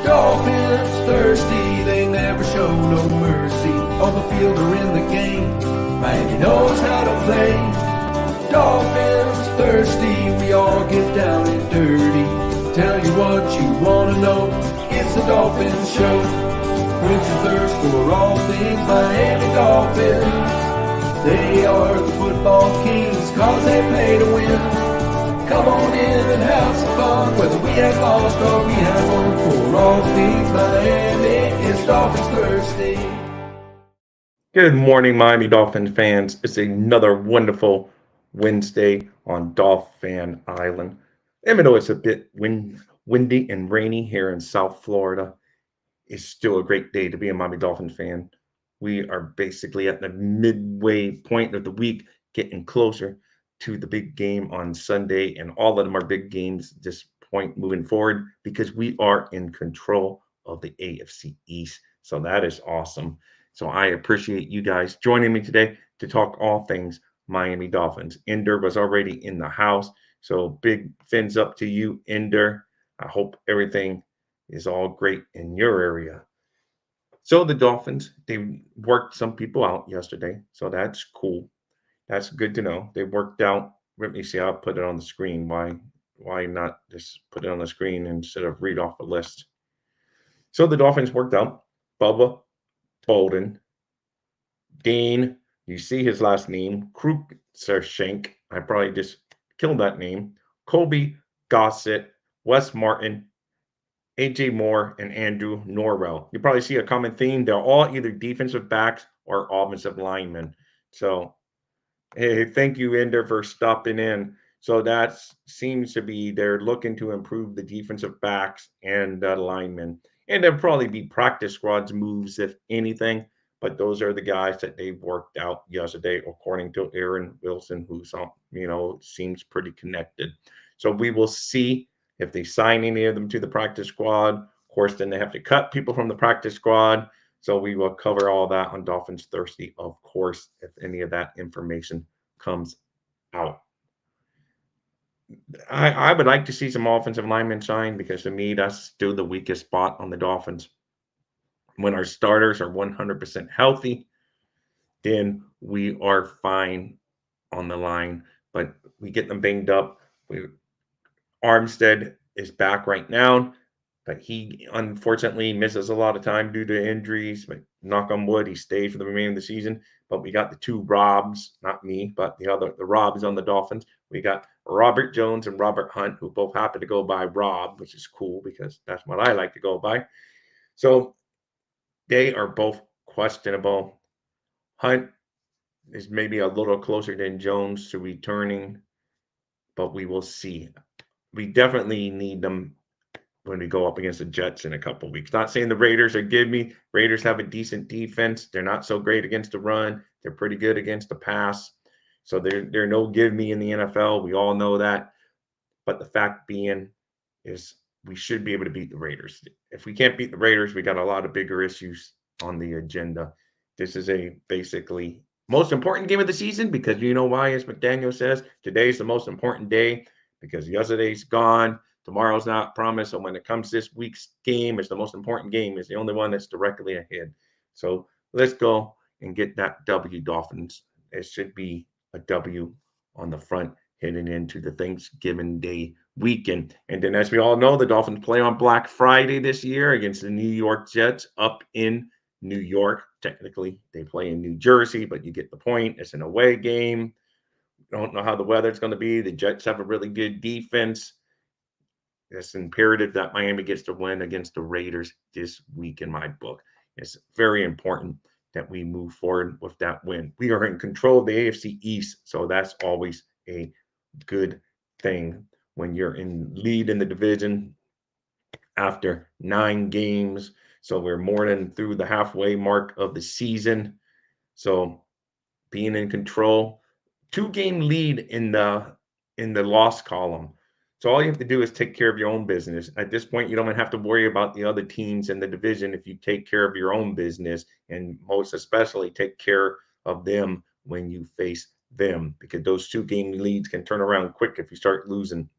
Dolphins thirsty, they never show no mercy. On the field or in the game, Miami knows how to play. Dolphins thirsty, we all get down and dirty. Tell you what you wanna know, it's the Dolphins Show. Quench your thirst for all things Miami Dolphins. They are the football kings, cause they play to win. Come on in and have some fun, whether we have lost or we have won. For all things Miami, it's Dolphins Thursday. Good morning, Miami Dolphins fans. It's another wonderful Wednesday on Dolphin Island. Even though it's a bit windy and rainy here in South Florida, it's still a great day to be a Miami Dolphins fan. We are basically at the midway point of the week, getting closer to the big game on Sunday, and all of them are big games at this point moving forward because we are in control of the AFC East. So that is awesome. So I appreciate you guys joining me today to talk all things Miami Dolphins. Ender was already in the house, so big fins up to you, Ender. I hope everything is all great in your area. So the Dolphins, they worked some people out yesterday, so that's cool. That's good to know. They worked out. Let me see. I'll put it on the screen. Why not just put it on the screen instead of read off a list? So the Dolphins worked out. Bubba Bolden, Dean. You see his last name, Shank. I probably just killed that name. Colby Gossett, Wes Martin, AJ Moore, and Andrew Norwell. You probably see a common theme. They're all either defensive backs or offensive linemen. So hey, thank you, Ender, for stopping in. So that seems to be they're looking to improve the defensive backs and linemen. And there'll probably be practice squads moves, if anything. But those are the guys that they worked out yesterday, according to Aaron Wilson, who's seems pretty connected. So we will see if they sign any of them to the practice squad. Of course, then they have to cut people from the practice squad. So we will cover all that on Dolphins Thirsty, of course, if any of that information comes out. I would like to see some offensive linemen sign because to me, that's still the weakest spot on the Dolphins. When our starters are 100% healthy, then we are fine on the line. But we get them banged up. Armstead is back right now, but he unfortunately misses a lot of time due to injuries. But knock on wood, he stays for the remainder of the season. But we got the two Robs, not me, but the Robs on the Dolphins. We got Robert Jones and Robert Hunt, who both happen to go by Rob, which is cool because that's what I like to go by. So they are both questionable. Hunt is maybe a little closer than Jones to returning, but we will see. We definitely need them when we go up against the Jets in a couple of weeks. Not saying the Raiders are give me. Raiders have a decent defense. They're not so great against the run. They're pretty good against the pass. So they're no give me in the NFL. We all know that. But the fact being is we should be able to beat the Raiders. If we can't beat the Raiders, we got a lot of bigger issues on the agenda. This is a basically most important game of the season because you know why, as McDaniel says, today's the most important day because yesterday's gone. Tomorrow's not promised. So when it comes to this week's game, it's the most important game. It's the only one that's directly ahead. So let's go and get that W, Dolphins. It should be a W on the front heading into the Thanksgiving Day weekend. And then, as we all know, the Dolphins play on Black Friday this year against the New York Jets up in New York. Technically, they play in New Jersey, but you get the point. It's an away game. Don't know how the weather's going to be. The Jets have a really good defense. It's imperative that Miami gets to win against the Raiders this week in my book. It's very important that we move forward with that win. We are in control of the AFC East, so that's always a good thing when you're in lead in the division after 9 games. So we're more than through the halfway mark of the season. So being in control, 2-game lead in the loss column. So all you have to do is take care of your own business. At this point, you don't have to worry about the other teams in the division if you take care of your own business, and most especially take care of them when you face them, because those 2-game leads can turn around quick if you start losing.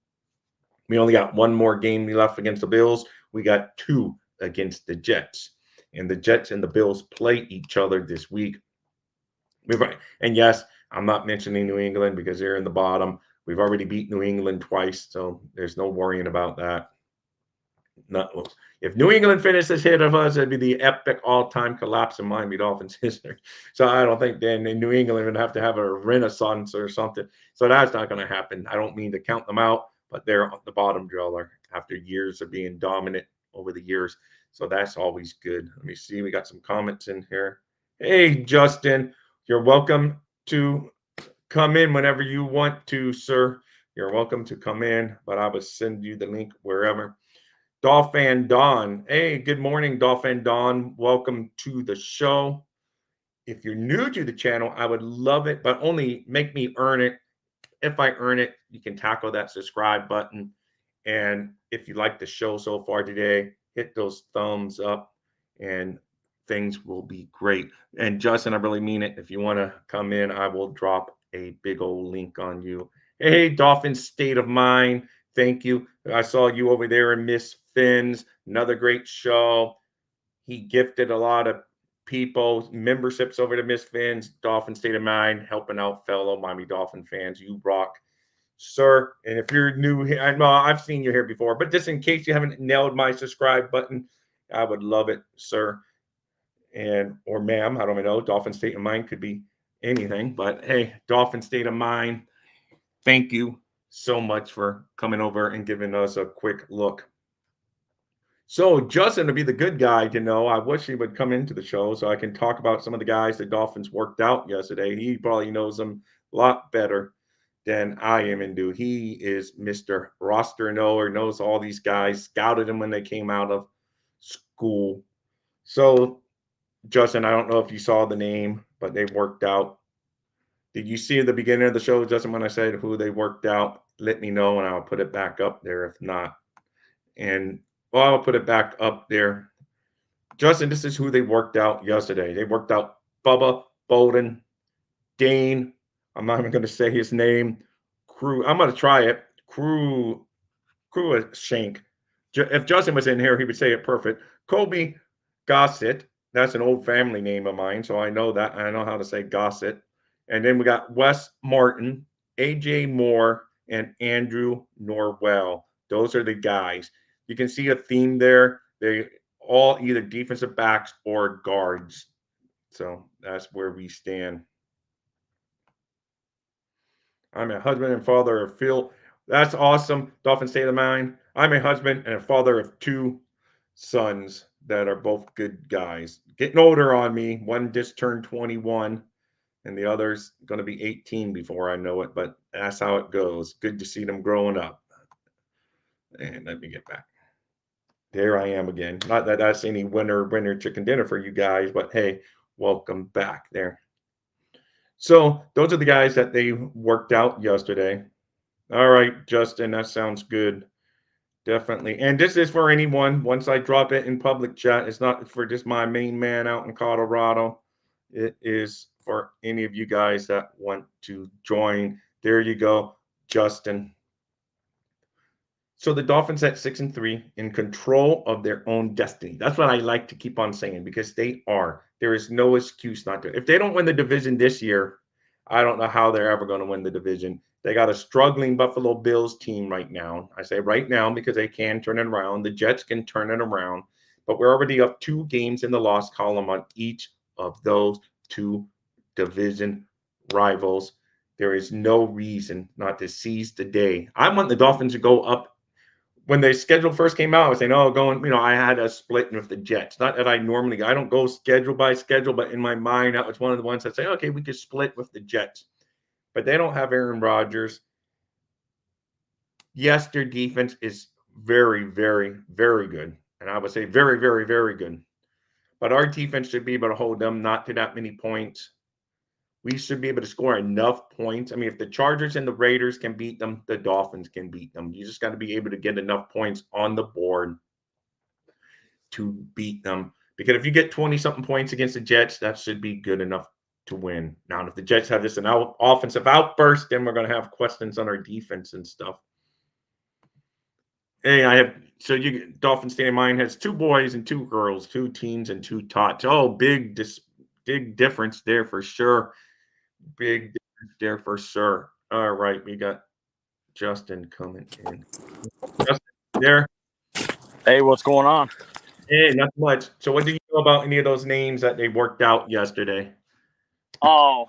We only got one more game left against the Bills. We got 2 against the Jets. And the Jets and the Bills play each other this week. And yes, I'm not mentioning New England because they're in the bottom. We've already beat New England twice, so there's no worrying about that. Not, if New England finishes ahead of us, it'd be the epic all-time collapse in Miami Dolphins history. So I don't think then in New England would have to have a renaissance or something. So that's not going to happen. I don't mean to count them out, but they're the bottom dweller after years of being dominant over the years. So that's always good. Let me see. We got some comments in here. Hey, Justin, you're welcome to come in whenever you want to, sir. You're welcome to come in, but I will send you the link wherever. Dolphin Don. Hey, good morning, Dolphin Don. Welcome to the show. If you're new to the channel, I would love it, but only make me earn it. If I earn it, you can tackle that subscribe button. And if you like the show so far today, hit those thumbs up and things will be great. And Justin, I really mean it. If you want to come in, I will drop a big old link on you. Hey, Dolphin State of Mind. Thank you. I saw you over there in Miss Finn's. Another great show. He gifted a lot of people memberships over to Miss Finn's. Dolphin State of Mind, helping out fellow Miami Dolphin fans. You rock, sir. And if you're new here, I know I've seen you here before, but just in case you haven't nailed my subscribe button, I would love it, sir. And or ma'am, I don't know. Dolphin State of Mind could be anything, but hey, Dolphin State of Mind, thank you so much for coming over and giving us a quick look. So Justin, to be the good guy, I wish he would come into the show so I can talk about some of the guys the Dolphins worked out yesterday. He probably knows them a lot better than I am into. He is Mr. Roster Knower, knows all these guys, scouted them when they came out of school. So Justin, I don't know if you saw the name, but they worked out. Did you see at the beginning of the show, Justin, when I said who they worked out? Let me know and I'll put it back up there if not. And well, I'll put it back up there. Justin, this is who they worked out yesterday. They worked out Bubba Bolden, Dane. I'm not even going to say his name. I'm going to try it. Shank. If Justin was in here, he would say it perfect. Kobe Gossett. That's an old family name of mine, so I know that. I know how to say Gossett. And then we got Wes Martin, AJ Moore, and Andrew Norwell. Those are the guys. You can see a theme there. They all either defensive backs or guards. So that's where we stand. I'm a husband and father of Phil. That's awesome. Dolphin State of Mind. I'm a husband and a father of two sons that are both good guys. Getting older on me. One just turned 21 and the other's going to be 18 before I know it, but that's how it goes. Good to see them growing up. And let me get back. There I am again. Not that that's any winner chicken dinner for you guys, but hey, welcome back there. So those are the guys that they worked out yesterday. All right, Justin, that sounds good. Definitely. And this is for anyone. Once I drop it in public chat, it's not for just my main man out in Colorado. It is for any of you guys that want to join. There you go, Justin. So the Dolphins at 6-3 in control of their own destiny. That's what I like to keep on saying because they are. There is no excuse not to. If they don't win the division this year, I don't know how they're ever going to win the division. They got a struggling Buffalo Bills team right now. I say right now because they can turn it around. The Jets can turn it around. But we're already up 2 games in the loss column on each of those 2 division rivals. There is no reason not to seize the day. I want the Dolphins to go up. When the schedule first came out, I was saying, I had a split with the Jets. Not that I don't go schedule by schedule, but in my mind, that was one of the ones that say, okay, we could split with the Jets. But they don't have Aaron Rodgers. Yes, their defense is very, very, very good. And I would say very, very, very good. But our defense should be able to hold them not to that many points. We should be able to score enough points. I mean, if the Chargers and the Raiders can beat them, the Dolphins can beat them. You just got to be able to get enough points on the board to beat them. Because if you get 20-something points against the Jets, that should be good enough to win. Now, if the Jets have this an offensive outburst, then we're going to have questions on our defense and stuff. Hey, I have So you Dolphin State of Mind has two boys and two girls, two teens and two tots. Oh, big difference there for sure. Big difference there for sure. All right, we got Justin coming in. Justin, there. Hey, what's going on? Hey, not much. So, what do you know about any of those names that they worked out yesterday? Oh,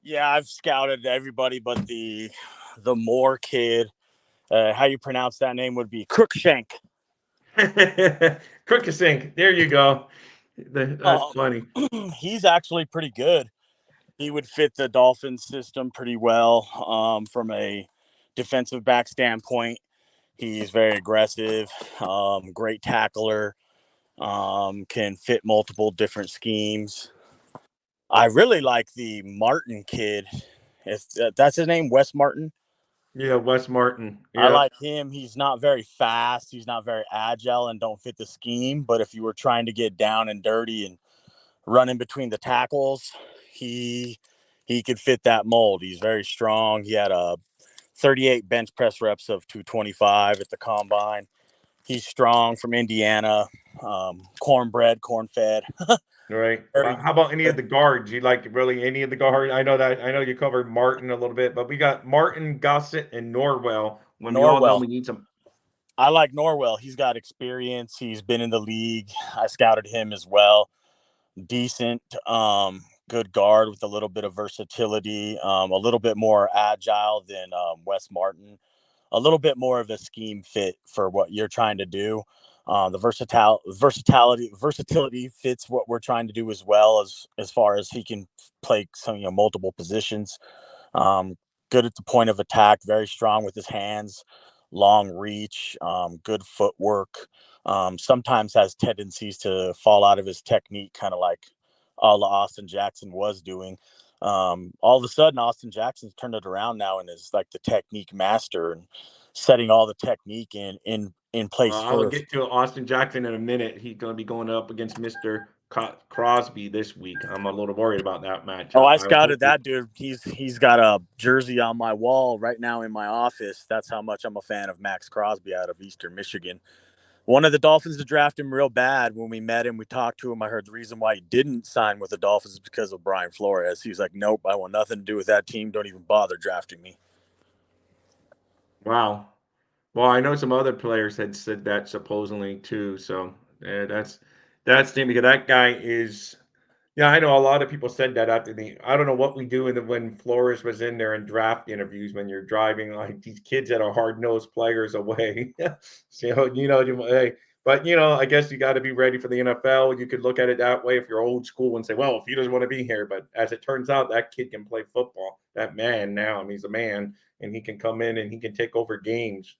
yeah, I've scouted everybody but the Moore kid. How you pronounce that name would be Crookshank. Crookasink. There you go. That's funny. He's actually pretty good. He would fit the Dolphins system pretty well from a defensive back standpoint. He's very aggressive, great tackler, can fit multiple different schemes. I really like the Martin kid. If that's his name, Wes Martin. Yeah, Wes Martin. I Yeah, like him. He's not very fast. He's not very agile and don't fit the scheme. But if you were trying to get down and dirty and run in between the tackles, he could fit that mold. He's very strong. He had a 38 bench press reps of 225 at the combine. He's strong from Indiana, cornbread, corn fed. right. Very How about any of good. the guards? You like really any of the guards? I know you covered Martin a little bit, but we got Martin, Gossett, and Norwell. When we all know Norwell. we need some. I like Norwell. He's got experience. He's been in the league. I scouted him as well. Decent, good guard with a little bit of versatility, a little bit more agile than Wes Martin, a little bit more of a scheme fit for what you're trying to do. The versatility fits what we're trying to do as well as far as he can play some multiple positions. Um, Good at the point of attack, very strong with his hands, long reach, good footwork. Sometimes has tendencies to fall out of his technique, kind of like all Austin Jackson was doing. All of a sudden, Austin Jackson's turned it around now and is like the technique master and setting all the technique in place I will for. get to Austin Jackson in a minute. He's going to be going up against Mr. Crosby this week. I'm a little worried about that Oh, matchup. I I hope scouted that dude. He's got a jersey on my wall right now in my office. That's how much I'm a fan of Max Crosby out of Eastern Michigan. One of the Dolphins to draft him real bad. When we met him, we talked to him. I heard the reason why he didn't sign with the Dolphins is because of Brian Flores. He was like, "Nope, I want nothing to do with that team. Don't even bother drafting me." wow. Well, I know some other players had said that supposedly too. So that's the because that guy is. Yeah, I know a lot of people said that after the. I don't know what we do when Flores was in there in draft interviews when you're driving like these kids that are hard nosed players away. So hey, but I guess you got to be ready for the NFL. You could look at it that way if you're old school and say, well, if he doesn't want to be here, but as it turns out, that kid can play football. That man now, I mean, he's a man, and he can come in and he can take over games.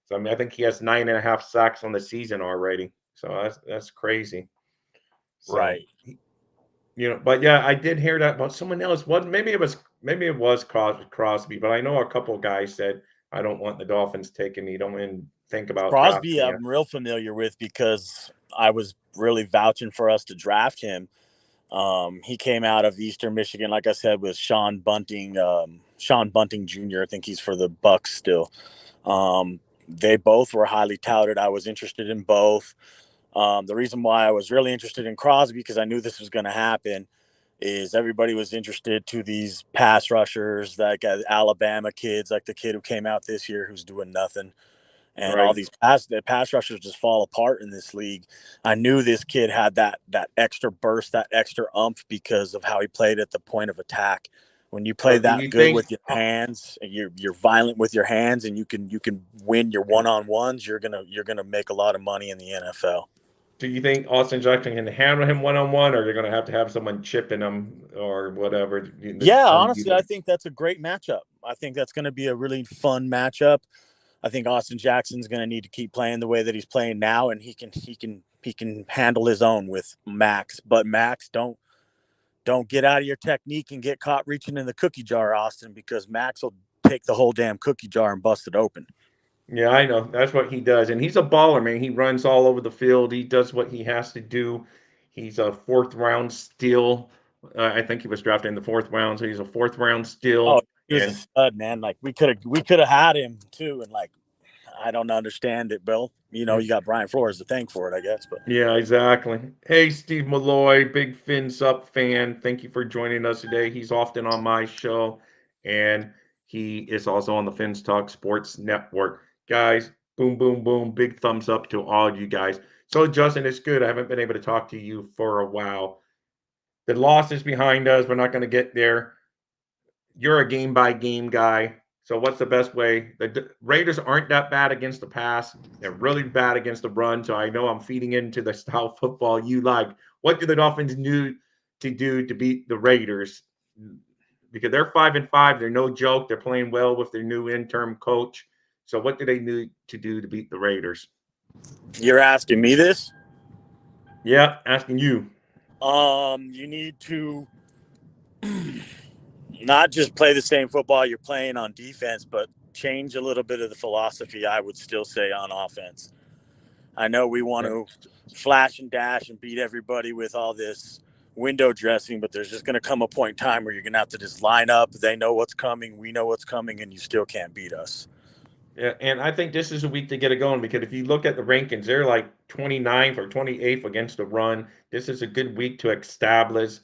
So I mean, I think he has 9.5 sacks on the season already. So that's crazy. So Right. but yeah, I did hear that about someone else. What maybe it was Crosby, but I know a couple of guys said I don't want the Dolphins taking me. Don't even think about Crosby, drafting me. I'm real familiar with because I was really vouching for us to draft him. He came out of Eastern Michigan, like I said, with Sean Bunting. Sean Bunting Jr. I think he's for the Bucks still. They both were highly touted. I was interested in both. The reason why I was really interested in Crosby, because I knew this was going to happen, is everybody was interested to these pass rushers, like Alabama kids, like the kid who came out this year who's doing nothing. And all Right. these pass rushers just fall apart in this league. I knew this kid had that extra burst, that extra umph because of how he played at the point of attack. When you play So do that you good think? with your hands, and you're violent with your hands, and you can win your one-on-ones, you're gonna make a lot of money in the NFL. Do you think Austin Jackson can handle him 1-on-1, or they're going to have someone chipping him or whatever? Yeah, honestly, I think that's a great matchup. I think that's going to be a really fun matchup. I think Austin Jackson's going to need to keep playing the way that he's playing now, and he can handle his own with Max. But Max, don't get out of your technique and get caught reaching in the cookie jar, Austin, because Max will take the whole damn cookie jar and bust it open. Yeah, I know. That's what he does. And he's a baller, man. He runs all over the field. He does what he has to do. He's a fourth round steal. I think he was drafted in the fourth round, so he's a fourth round Oh, steal. he was a And stud, man. Like we could have had him too, and like I don't understand it, Bill. You got Brian Flores to thank for it, I guess. But Yeah, exactly. Hey, Steve Malloy, big Fins Up fan. Thank you for joining us today. He's often on my show, and he is also on the Fins Talk Sports Network. Guys, boom, boom, boom. Big thumbs up to all of you guys. So, Justin, it's good. I haven't been able to talk to you for a while. The loss is behind us. We're not going to get there. You're a game by game guy. So what's the best way? The Raiders aren't that bad against the pass. They're really bad against the run. So I know I'm feeding into the style of football you like. What do the Dolphins need to do to beat the Raiders? Because they're 5-5. They're no joke. They're playing well with their new interim coach. So what do they need to do to beat the Raiders? you're asking me this? Yeah, asking you. You need to not just play the same football you're playing on defense, but change a little bit of the philosophy, I would still say, on offense. I know we want to flash and dash and beat everybody with all this window dressing, but there's just going to come a point in time where you're going to have to just line up. They know what's coming. We know what's coming, and you still can't beat us. Yeah, and I think this is a week to get it going because if you look at the rankings, they're like 29th or 28th against the run. This is a good week to establish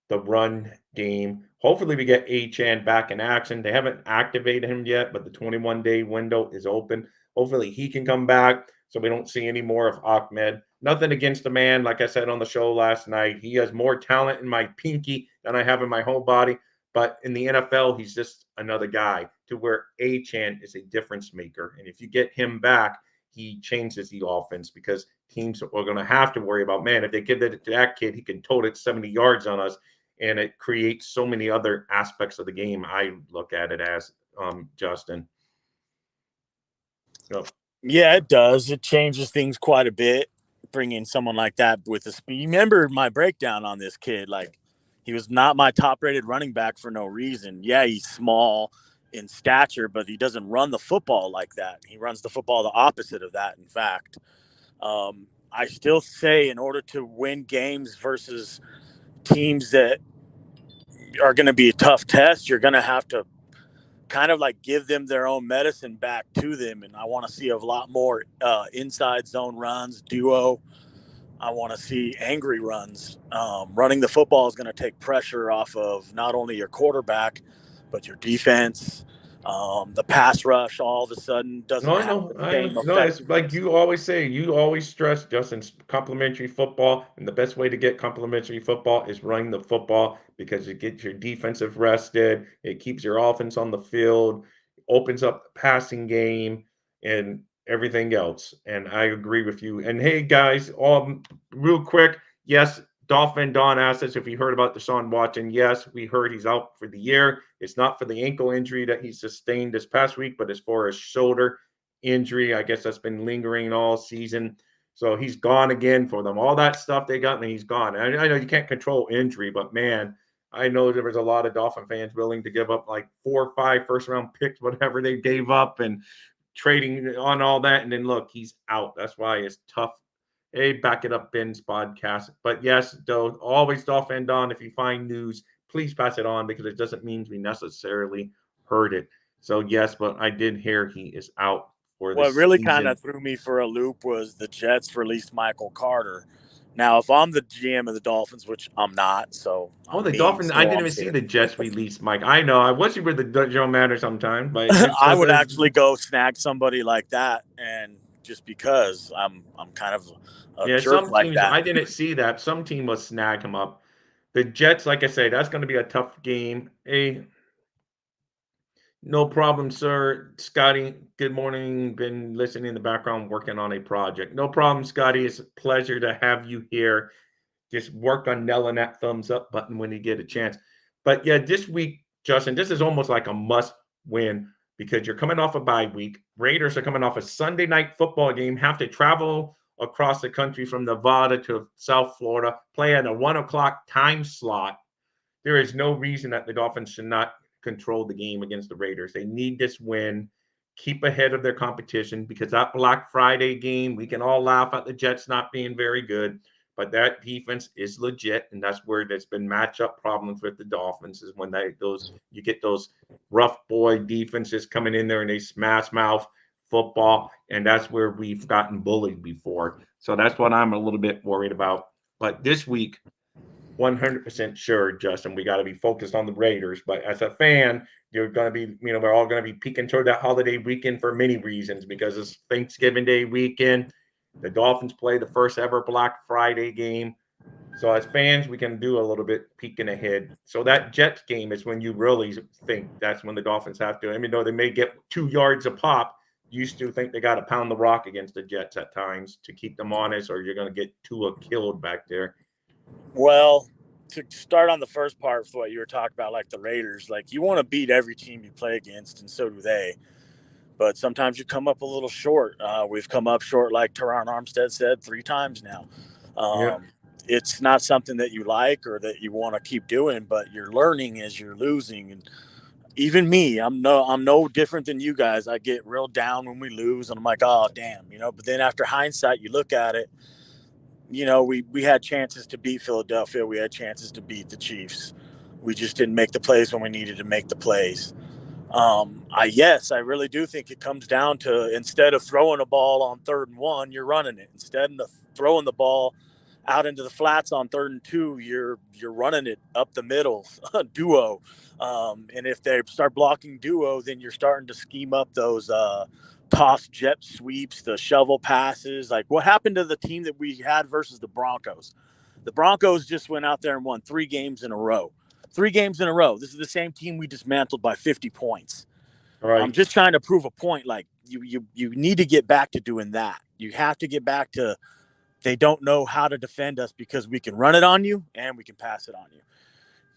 the run game. Hopefully, we get Achane back in action. They haven't activated him yet, but the 21-day window is open. Hopefully, he can come back so we don't see any more of Ahmed. Nothing against the man. Like I said on the show last night, he has more talent in my pinky than I have in my whole body. But in the NFL, he's just another guy to where Achane is a difference maker. And if you get him back, he changes the offense because teams are going to have to worry about, man, if they give it to that kid, he can tote it 70 yards on us. And it creates so many other aspects of the game. I look at it as, Justin. So, Yeah, it does. It changes things quite a bit. Bringing someone like that with the speed. Remember my breakdown on this kid? Like, he was not my top-rated running back for no reason. Yeah, he's small in stature, but he doesn't run the football like that. He runs the football the opposite of that, in fact. I still say in order to win games versus teams that are going to be a tough test, you're going to have to kind of like give them their own medicine back to them. And I want to see a lot more inside zone runs, duo. I want to see angry runs. Running the football is going to take pressure off of not only your quarterback, but your defense. The pass rush all of a sudden doesn't no, have no, the same no. It's like effectiveness. you always say. You always stress, Justin, complimentary football, and the best way to get complimentary football is running the football because it gets your defensive rested. It keeps your offense on the field, opens up the passing game, and everything else. And I agree with you. And hey, guys, real quick, yes. Dolphin Don asked us if we heard about Deshaun Watson. Yes, we heard he's out for the year. It's not for the ankle injury that he sustained this past week, but it's for his shoulder injury. I guess that's been lingering all season. So he's gone again for them. All that stuff they got, and he's gone. I know you can't control injury, but man, I know there was a lot of Dolphin fans willing to give up like 4 or 5 first round picks, whatever they gave up, and trading on all that. And then look, he's out. That's why it's tough. Hey, back it up, Ben's podcast. But yes, though, always Dolphin Don. If you find news, please pass it on because it doesn't mean we necessarily heard it. So yes, but I did hear he is out for What this really kind season. of threw me for a loop was the Jets released Michael Carter. Now, if I'm the GM of the Dolphins, which I'm not, so Oh, I'm the me, Dolphins! I so didn't I'm even see scared. the Jets release Mike. I know. I wish you were the general manager sometime, but I so would there's actually go snag somebody like that, and just because I'm kind of a yeah. jerk Some like teams that. I didn't see that. Some team will snag him up. The Jets, like I say, that's going to be a tough game. Hey, no problem, sir. Scotty, good morning. Been listening in the background, working on a project. No problem, Scotty. It's a pleasure to have you here. Just work on nailing that thumbs up button when you get a chance. But yeah, this week, Justin, this is almost like a must win because you're coming off a bye week. Raiders are coming off a Sunday night football game, have to travel across the country from Nevada to South Florida, play at a 1 o'clock time slot. There is no reason that the Dolphins should not control the game against the Raiders. They need this win, keep ahead of their competition because that Black Friday game, we can all laugh at the Jets not being very good, but that defense is legit, and that's where there's been matchup problems with the Dolphins is when you get those rough boy defenses coming in there and they smash mouth football, and that's where we've gotten bullied before. So that's what I'm a little bit worried about. But this week, 100% sure, Justin, we got to be focused on the Raiders. But as a fan, you're going to be, we're all going to be peeking toward that holiday weekend for many reasons because it's Thanksgiving Day weekend. The Dolphins play the first ever Black Friday game. So as fans, we can do a little bit peeking ahead. So that Jets game is when you really think that's when the Dolphins have to, even though they may get 2 yards a pop, you still think they got to pound the rock against the Jets at times to keep them honest, or you're going to get Tua killed back there. Well, to start on the first part of what you were talking about, like the Raiders, like you want to beat every team you play against, and so do they. But sometimes you come up a little short. We've come up short, like Teron Armstead said, 3 times now. Yeah. It's not something that you like or that you want to keep doing, but you're learning as you're losing. And even me, I'm no different than you guys. I get real down when we lose, and I'm like, oh damn, But then after hindsight, you look at it. We had chances to beat Philadelphia. We had chances to beat the Chiefs. We just didn't make the plays when we needed to make the plays. I really do think it comes down to, instead of throwing a ball on 3rd and 1, you're running it. Instead of throwing the ball out into the flats on 3rd and 2, you're running it up the middle, duo. And if they start blocking duo, then you're starting to scheme up those toss jet sweeps, the shovel passes. Like what happened to the team that we had versus the Broncos? The Broncos just went out there and won 3 games in a row. 3 games in a row. This is the same team we dismantled by 50 points. Right. I'm just trying to prove a point. Like you need to get back to doing that. You have to get back to, they don't know how to defend us because we can run it on you and we can pass it on you.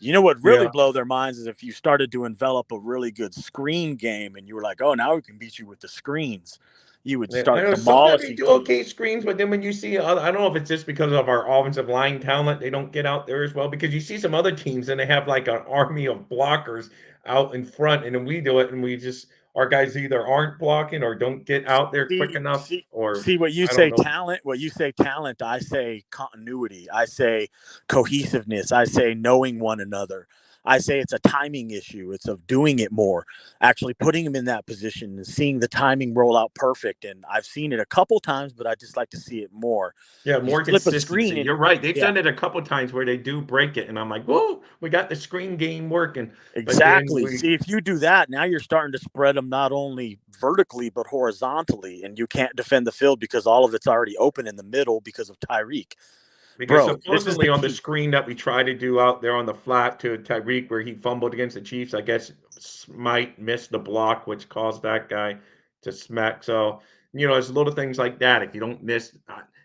You know what really blow their minds is if you started to envelop a really good screen game and you were like, oh, now we can beat you with the screens. You would start Sometimes they demolishing do teams. okay screens, but then when you see, I don't know if it's just because of our offensive line talent, they don't get out there as well. Because you see some other teams and they have like an army of blockers out in front, and then we do it, and our guys either aren't blocking or don't get out there quick enough, or See what you I don't say know. talent. What you say talent, I say continuity. I say cohesiveness. I say knowing one another. I say it's a timing issue. It's of doing it more, actually putting them in that position and seeing the timing roll out perfect. And I've seen it a couple times, but I just like to see it more. Yeah, You more flip a consistency. screen and You're right. They've yeah, done it a couple times where they do break it, and I'm like, whoa, we got the screen game working. But then exactly. See, if you do that, now you're starting to spread them not only vertically but horizontally, and you can't defend the field because all of it's already open in the middle because of Tyreek. because Bro, this is the supposedly on the key. screen that we tried to do out there on the flat to Tyreek where he fumbled against the Chiefs, I guess might miss the block, which caused that guy to smack. So, it's little things like that. If you don't miss,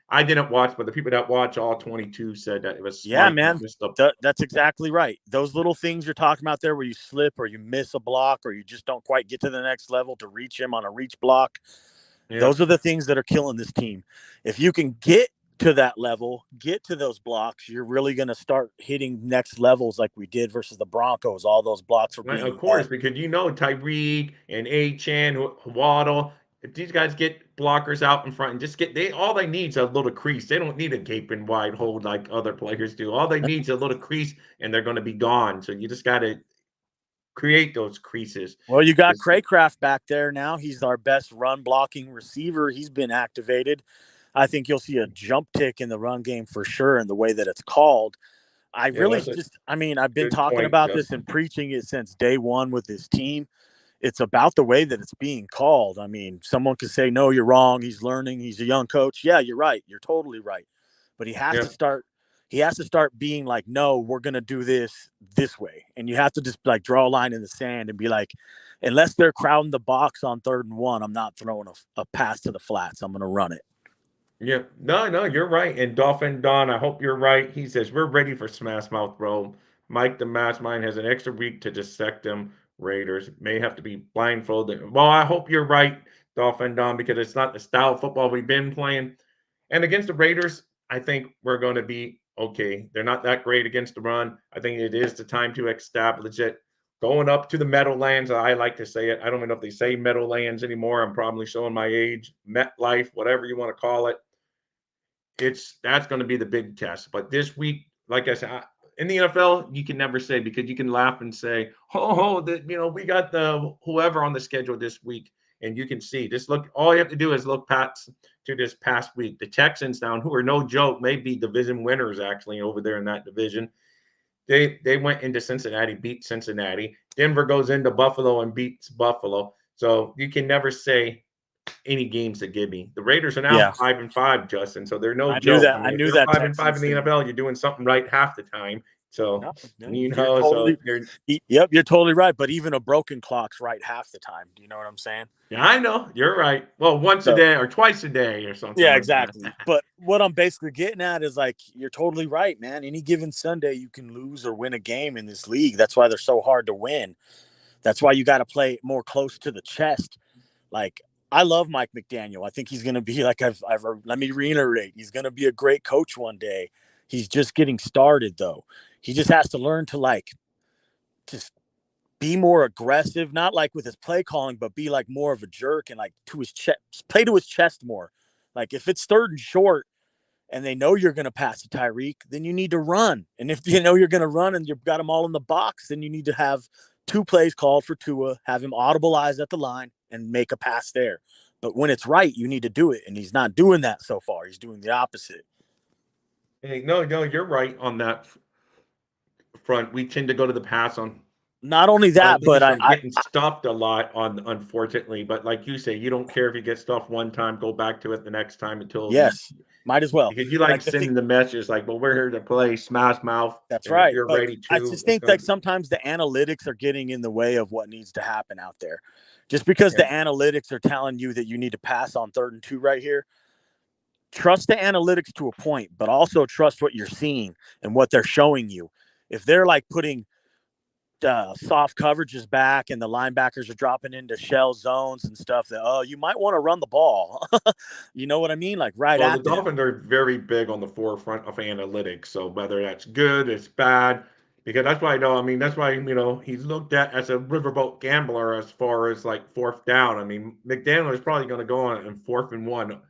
I didn't watch, but the people that watch all 22 said that it was Yeah, smart. man. Missed the, That's exactly right. Those little things you're talking about there where you slip or you miss a block or you just don't quite get to the next level to reach him on a reach block. yeah. Those are the things that are killing this team. If you can get to that level, get to those blocks, you're really going to start hitting next levels like we did versus the Broncos. All those blocks were Right, of being course, met. because Tyreek and Achane, Waddle, if these guys get blockers out in front and just all they need is a little crease. They don't need a gaping wide hole like other players do. All they need is a little crease and they're going to be gone. So you just got to create those creases. Well, you got Craycraft back there now. He's our best run blocking receiver. He's been activated. I think you'll see a jump tick in the run game for sure in the way that it's called. I've been Good talking point, about this Justin. and preaching it since day one with this team. It's about the way that it's being called. I mean, someone could say, no, you're wrong. He's learning. He's a young coach. Yeah, you're right. You're totally right. But Yeah. he has to start being like, no, we're going to do this way. And you have to just like draw a line in the sand and be like, unless they're crowding the box on 3rd and 1, I'm not throwing a pass to the flats. I'm going to run it. Yeah. No, you're right. And Dolphin Don, I hope you're right. He says, we're ready for Smash Mouth, bro. Mike the Mastermind has an extra week to dissect them. Raiders may have to be blindfolded. Well, I hope you're right, Dolphin Don, because it's not the style of football we've been playing. And against the Raiders, I think we're going to be okay. They're not that great against the run. I think it is the time to establish it. Going up to the Meadowlands, I like to say it. I don't even know if they say Meadowlands anymore. I'm probably showing my age. MetLife, whatever you want to call it. That's going to be the big test. But this week, like I said, in the NFL, you can never say because you can laugh and say, "Oh, we got the whoever on the schedule this week." And you can see, just look, all you have to do is look past to this past week. The Texans down, who are no joke, may be division winners actually over there in that division. They went into Cincinnati, beat Cincinnati. Denver goes into Buffalo and beats Buffalo. So you can never say any games to give me. The Raiders are now Yeah, 5-5, Justin. So they're no I knew joke. that. I I mean, if knew you're that 5-5 in Texans the thing. NFL, you're doing something right half the time. So No, you you're know, so totally. you're Yep, you're totally right. But even a broken clock's right half the time. Do you know what I'm saying? yeah, I know. You're right. Well, once a So day or twice a day or something yeah, like that. exactly. But what I'm basically getting at is like you're totally right, man. Any given Sunday, you can lose or win a game in this league. That's why they're so hard to win. That's why you got to play more close to the chest. Like I love Mike McDaniel. I think he's going to be like I've let me reiterate. He's going to be a great coach one day. He's just getting started though. He just has to learn to like just be more aggressive, not like with his play calling, but be like more of a jerk and like to his chest, play to his chest more. Like if it's third and short and they know you're going to pass to Tyreek, then you need to run. And if you know you're going to run and you've got them all in the box, then you need to have 2 plays called for Tua, have him audibilize at the line and make a pass there. But when it's right, you need to do it. And he's not doing that so far. He's doing the opposite. Hey, no, you're right on that front. We tend to go to the pass on Not only that, but because we're getting stuffed a lot on, unfortunately. But like you say, you don't care if you get stuffed one time, go back to it the next time until you, yes, might as well. because you like Like the thing, sending the messages like, well, we're here to play Smash Mouth, that's and if right. you're But ready I to, just it's think gonna like be sometimes the analytics are getting in the way of what needs to happen out there. Just because yeah. the analytics are telling you that you need to pass on 3rd and 2 right here, trust the analytics to a point, but also trust what you're seeing and what they're showing you. If they're like putting soft coverages back and the linebackers are dropping into shell zones and stuff, that you might want to run the ball. You know what I mean? Like right Well, the at them. Dolphins are very big on the forefront of analytics. So whether that's good, it's bad, because that's why I know. I mean, that's why he's looked at as a riverboat gambler as far as like fourth down. I mean, McDaniel is probably going to go on in 4th and 1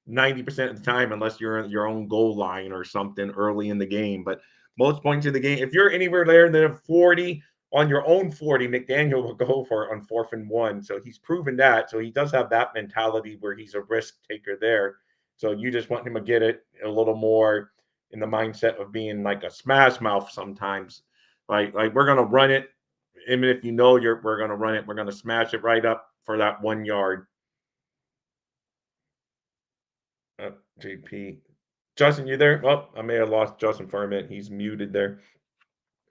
90% of the time, unless you're in your own goal line or something early in the game. But most points in the game, if you're anywhere there than 40 on your own 40, McDaniel will go for it on 4th and 1. So he's proven that. So he does have that mentality where he's a risk taker there. So you just want him to get it a little more in the mindset of being like a smash mouth sometimes. Like we're gonna run it. Even if we're gonna run it, we're gonna smash it right up for that 1 yard. JP. Justin, you there? Well, I may have lost Justin for a minute. He's muted there.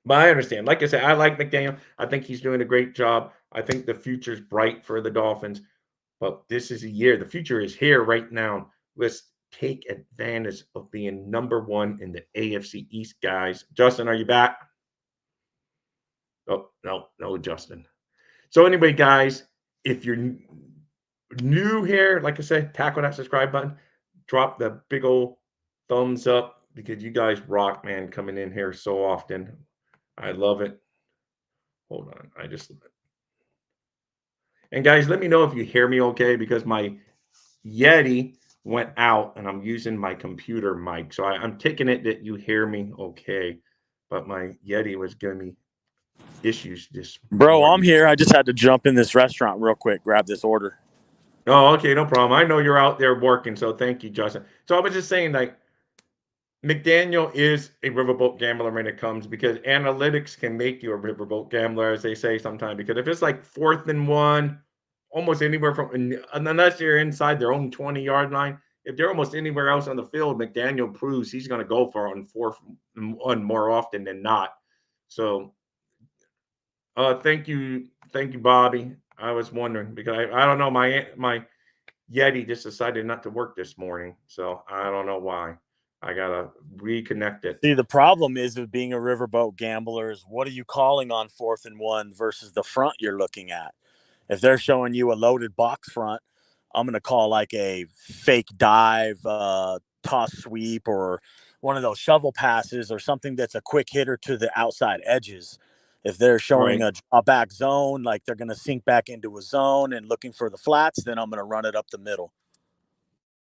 But I understand. Like I said, I like McDaniel. I think he's doing a great job. I think the future's bright for the Dolphins. But this is a year. The future is here right now. Let's take advantage of being #1 in the AFC East, guys. Justin, are you back? Oh, no, Justin. So anyway, guys, if you're new here, like I said, tackle that subscribe button, drop the big old thumbs up, because you guys rock, man, coming in here so often. I love it. Hold on, and guys, let me know if you hear me okay, because my Yeti went out and I'm using my computer mic, so I'm taking it that you hear me okay, but my Yeti was giving me issues this Bro, I'm morning. here. I just had to jump in this restaurant real quick, grab this order. Oh, okay, no problem. I know you're out there working, so thank you, Justin. So I was just saying, like, McDaniel is a riverboat gambler when it comes, because analytics can make you a riverboat gambler, as they say sometimes. Because if it's like 4th and 1, almost anywhere unless you're inside their own 20-yard line, if they're almost anywhere else on the field, McDaniel proves he's going to go for it on 4th and 1 more often than not. So, thank you, Bobby. I was wondering, because I don't know, my Yeti just decided not to work this morning, so I don't know why. I gotta reconnect it. See, the problem is with being a riverboat gambler is what are you calling on 4th and 1 versus the front you're looking at? If they're showing you a loaded box front, I'm going to call like a fake dive, toss sweep, or one of those shovel passes or something that's a quick hitter to the outside edges. If they're showing Right, a back zone, like they're going to sink back into a zone and looking for the flats, then I'm going to run it up the middle.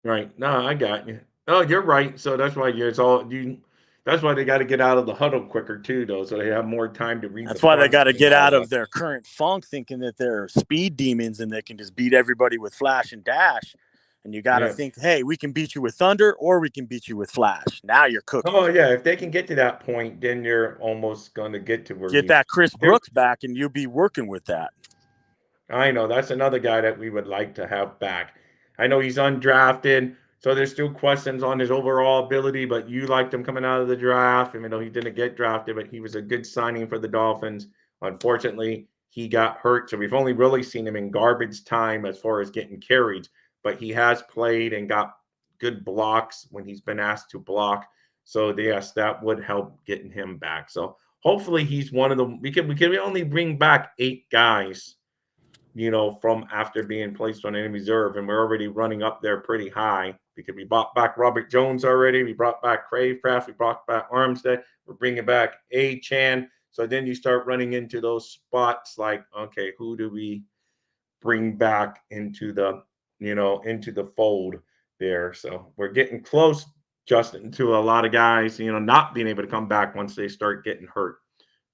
right. No, I got you. Oh, you're right. So that's why it's all you. That's why they got to get out of the huddle quicker too, though, so they have more time to read the That's why they front got to and get all out that. of their current funk, thinking that they're speed demons and they can just beat everybody with flash and dash. And you got to Yeah. think, hey, we can beat you with thunder or we can beat you with flash. Now you're cooking. Oh yeah, if they can get to that point, then you're almost going to get to where Get you. that Chris There, Brooks back, and you'll be working with that. I know that's another guy that we would like to have back. I know he's undrafted, so there's still questions on his overall ability, but you liked him coming out of the draft, even though he didn't get drafted, but he was a good signing for the Dolphins. Unfortunately, he got hurt, so we've only really seen him in garbage time as far as getting carried, but he has played and got good blocks when he's been asked to block. So yes, that would help getting him back. So hopefully he's one of the we can only bring back 8 guys, from after being placed on any reserve, and we're already running up there pretty high because we brought back Robert Jones already, we brought back Cravecraft, we brought back Armstead, we're bringing back Achane. So then you start running into those spots like, okay, who do we bring back into the fold there? So we're getting close, Justin, to a lot of guys, not being able to come back once they start getting hurt.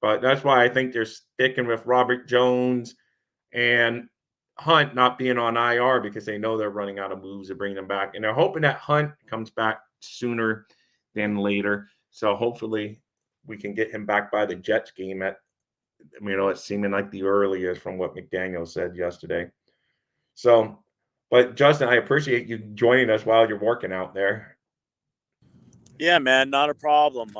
But that's why I think they're sticking with Robert Jones and Hunt not being on IR because they know they're running out of moves to bring them back. And they're hoping that Hunt comes back sooner than later. So hopefully we can get him back by the Jets game it's seeming like the earliest from what McDaniel said yesterday. So, but Justin, I appreciate you joining us while you're working out there. Yeah, man, not a problem.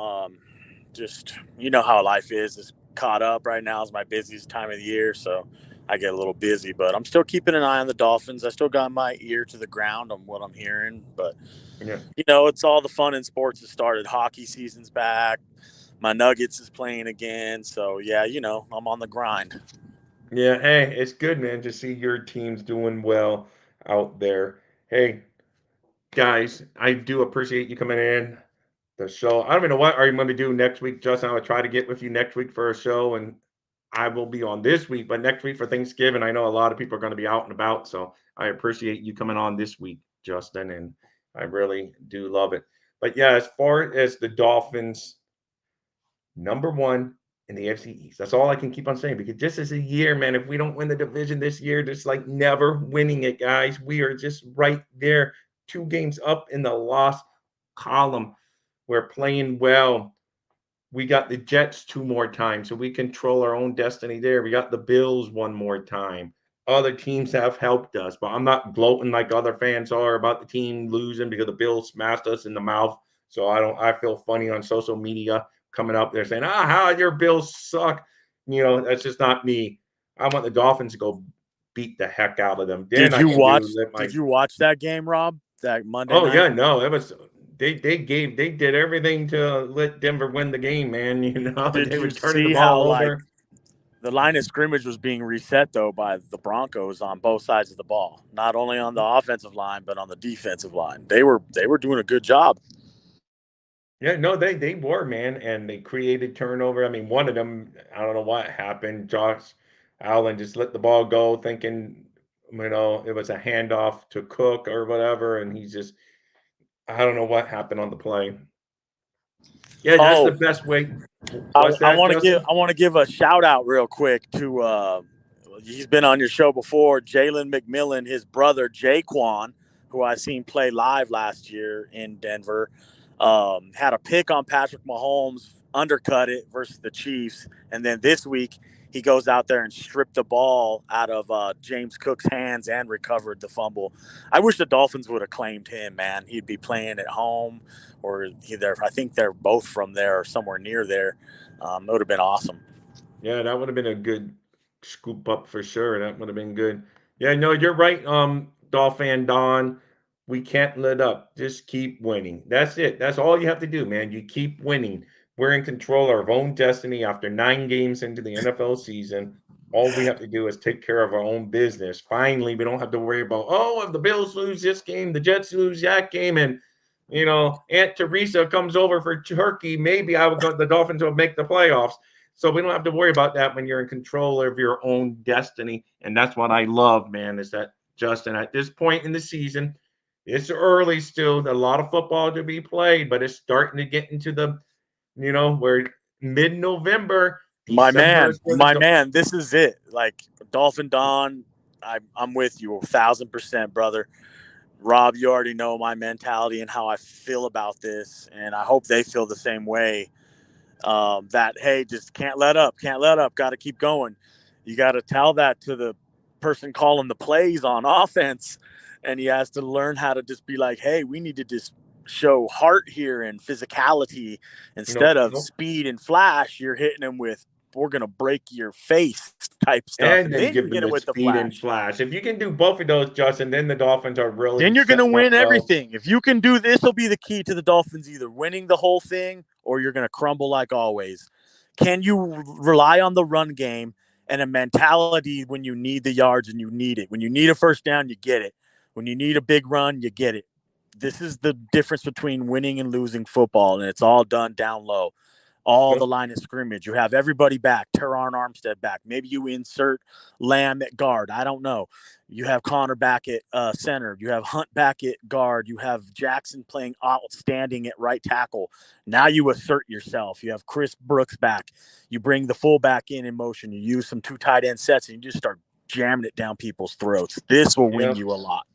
Just you know how life is. It's caught up right now. Is my busiest time of the year, so I get a little busy. But I'm still keeping an eye on the Dolphins. I still got my ear to the ground on what I'm hearing. But Yeah. it's all the fun in sports has started. Hockey season's back. My Nuggets is playing again. So yeah, I'm on the grind. Yeah. Hey, it's good, man, to see your team's doing well out there. Hey, guys, I do appreciate you coming in the show. I don't even know what are you going to do next week, Justin. I will try to get with you next week for a show, and I will be on this week, but next week for Thanksgiving, I know a lot of people are going to be out and about, so I appreciate you coming on this week, Justin, and I really do love it. But yeah, as far as the Dolphins, number one in the AFC East. That's all I can keep on saying because just as a year, man, if we don't win the division this year, just like never winning it, guys. We are just right there, 2 games up in the loss column. We're playing well. We got the Jets 2 more times, so we control our own destiny there. We got the Bills 1 more time. Other teams have helped us, but I'm not gloating like other fans are about the team losing because the Bills smashed us in the mouth. So I feel funny on social media coming up there saying, how your Bills suck. That's just not me. I want the Dolphins to go beat the heck out of them. Then Did I you can watch? let my Did you watch that game, Rob? That Monday Oh night? yeah, no, it was they did everything to let Denver win the game, man. Did They you were turning the see how ball like over. the line of scrimmage was being reset though by the Broncos on both sides of the ball, not only on the offensive line but on the defensive line. They were doing a good job. Yeah, no, they were, man, and they created turnover. I mean, one of them, I don't know what happened. Josh Allen just let the ball go, thinking, it was a handoff to Cook or whatever, and he's just, I don't know what happened on the play. Yeah, that's the Oh, best way. I, What's I that, want to give Justin? I want to give a shout out real quick to he's been on your show before, Jalen McMillan, his brother Jaquan, who I seen play live last year in Denver, had a pick on Patrick Mahomes, undercut it versus the Chiefs, and then this week he goes out there and stripped the ball out of James Cook's hands and recovered the fumble. I wish the Dolphins would have claimed him, man. He'd be playing at home, or either I think they're both from there or somewhere near there. It would have been awesome. Yeah, that would have been a good scoop up for sure. That would have been good. Yeah, no, you're right, Dolphin Don. We can't let up. Just keep winning. That's it. That's all you have to do, man. You keep winning. We're in control of our own destiny after 9 games into the NFL season. All we have to do is take care of our own business. Finally, we don't have to worry about, if the Bills lose this game, the Jets lose that game, and Aunt Teresa comes over for turkey. Maybe the Dolphins will make the playoffs. So we don't have to worry about that when you're in control of your own destiny. And that's what I love, man, is that, Justin, at this point in the season, it's early still, a lot of football to be played, but it's starting to get into the we're mid-November. My December man, is where the this is it. Like Dolphin Dawn, I'm with you 1,000%, brother. Rob, you already know my mentality and how I feel about this, and I hope they feel the same way. That hey, just can't let up, got to keep going. You got to tell that to the person calling the plays on offense, and he has to learn how to just be like, hey, we need to just show heart here and physicality instead of speed and flash. You're hitting him with we're gonna break your face type stuff, and and then then you give them hit him the with the speed and flash. flash. If you can do both of those, Justin, then the Dolphins are really Then you're going to setting up win well. everything. If you can do this, will be the key to the Dolphins either winning the whole thing or you're going to crumble like always. Can you rely on the run game and a mentality when you need the yards and you need it? When you need a first down, you get it. When you need a big run, you get it. This is the difference between winning and losing football, and it's all done down low. All the line of scrimmage. You have everybody back. Teron Armstead back. Maybe you insert Lamb at guard. I don't know. You have Connor back at center. You have Hunt back at guard. You have Jackson playing outstanding at right tackle. Now you assert yourself. You have Chris Brooks back. You bring the fullback in motion. You use some 2 tight end sets and you just start jamming it down people's throats. This will win you a lot.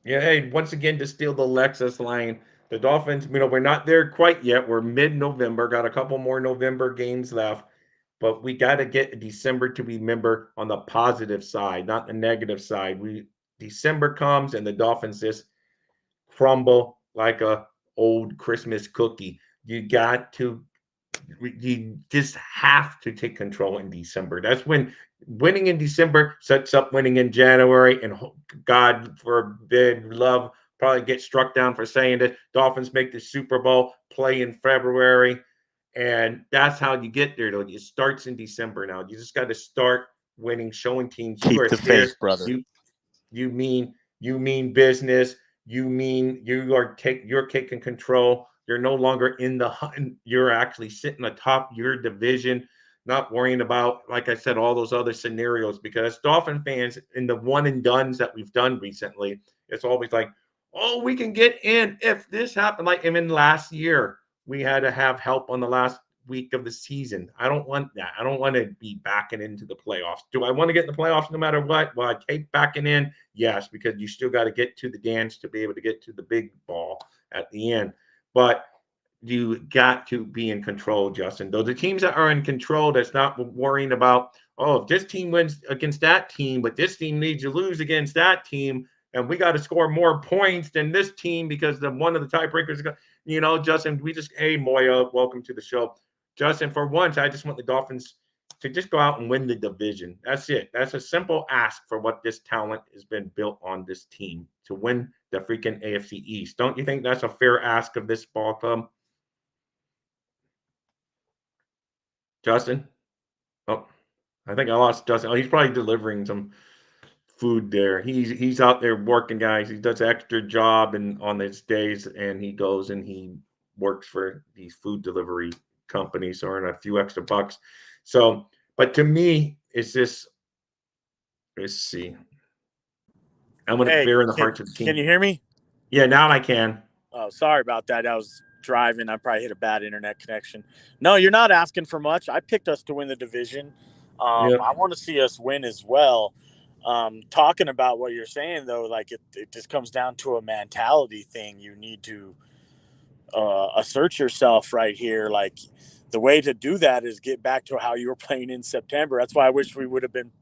Yeah, hey, once again, to steal the Lexus line, the Dolphins, we're not there quite yet. We're mid-November, got a couple more November games left, but we got to get December to remember on the positive side, not the negative side. December comes and the Dolphins just crumble like a old Christmas cookie. You just have to take control in December. That's when winning in December sets up winning in January. And God forbid, love probably get struck down for saying this. Dolphins make the Super Bowl, play in February. And that's how you get there, though. It starts in December now. You just got to start winning, showing teams you Keep are the here. faith, brother. You mean business. You're taking control. You're no longer in the hunt. You're actually sitting atop your division, not worrying about, like I said, all those other scenarios. Because Dolphin fans in the one and dones that we've done recently, it's always like, oh, we can get in if this happened. Like even last year, we had to have help on the last week of the season. I don't want that. I don't want to be backing into the playoffs. Do I want to get in the playoffs no matter what? Well, I take backing in, yes, because you still got to get to the dance to be able to get to the big ball at the end. But you got to be in control, Justin. Though the teams that are in control, that's not worrying about, oh, if this team wins against that team, but this team needs to lose against that team, and we got to score more points than this team because one of the tiebreakers, Justin, hey, Moya, welcome to the show. Justin, for once, I just want the Dolphins to just go out and win the division. That's it. That's a simple ask for what this talent has been built on this team to win the freaking AFC East. Don't you think that's a fair ask of this ball club? Justin? Oh, I think I lost Justin. Oh, he's probably delivering some food there. He's out there working, guys. He does an extra job and on his days, and he goes and he works for these food delivery companies, so earn a few extra bucks. So, but to me, it's just let's see. I want it Hey, fair in the hearts of the can team. you hear me? Yeah, now I can. Oh, sorry about that. I was driving. I probably hit a bad internet connection. No, you're not asking for much. I picked us to win the division. Yeah. I want to see us win as well. Talking about what you're saying, though, like it just comes down to a mentality thing. You need to assert yourself right here. Like the way to do that is get back to how you were playing in September. That's why I wish we would have been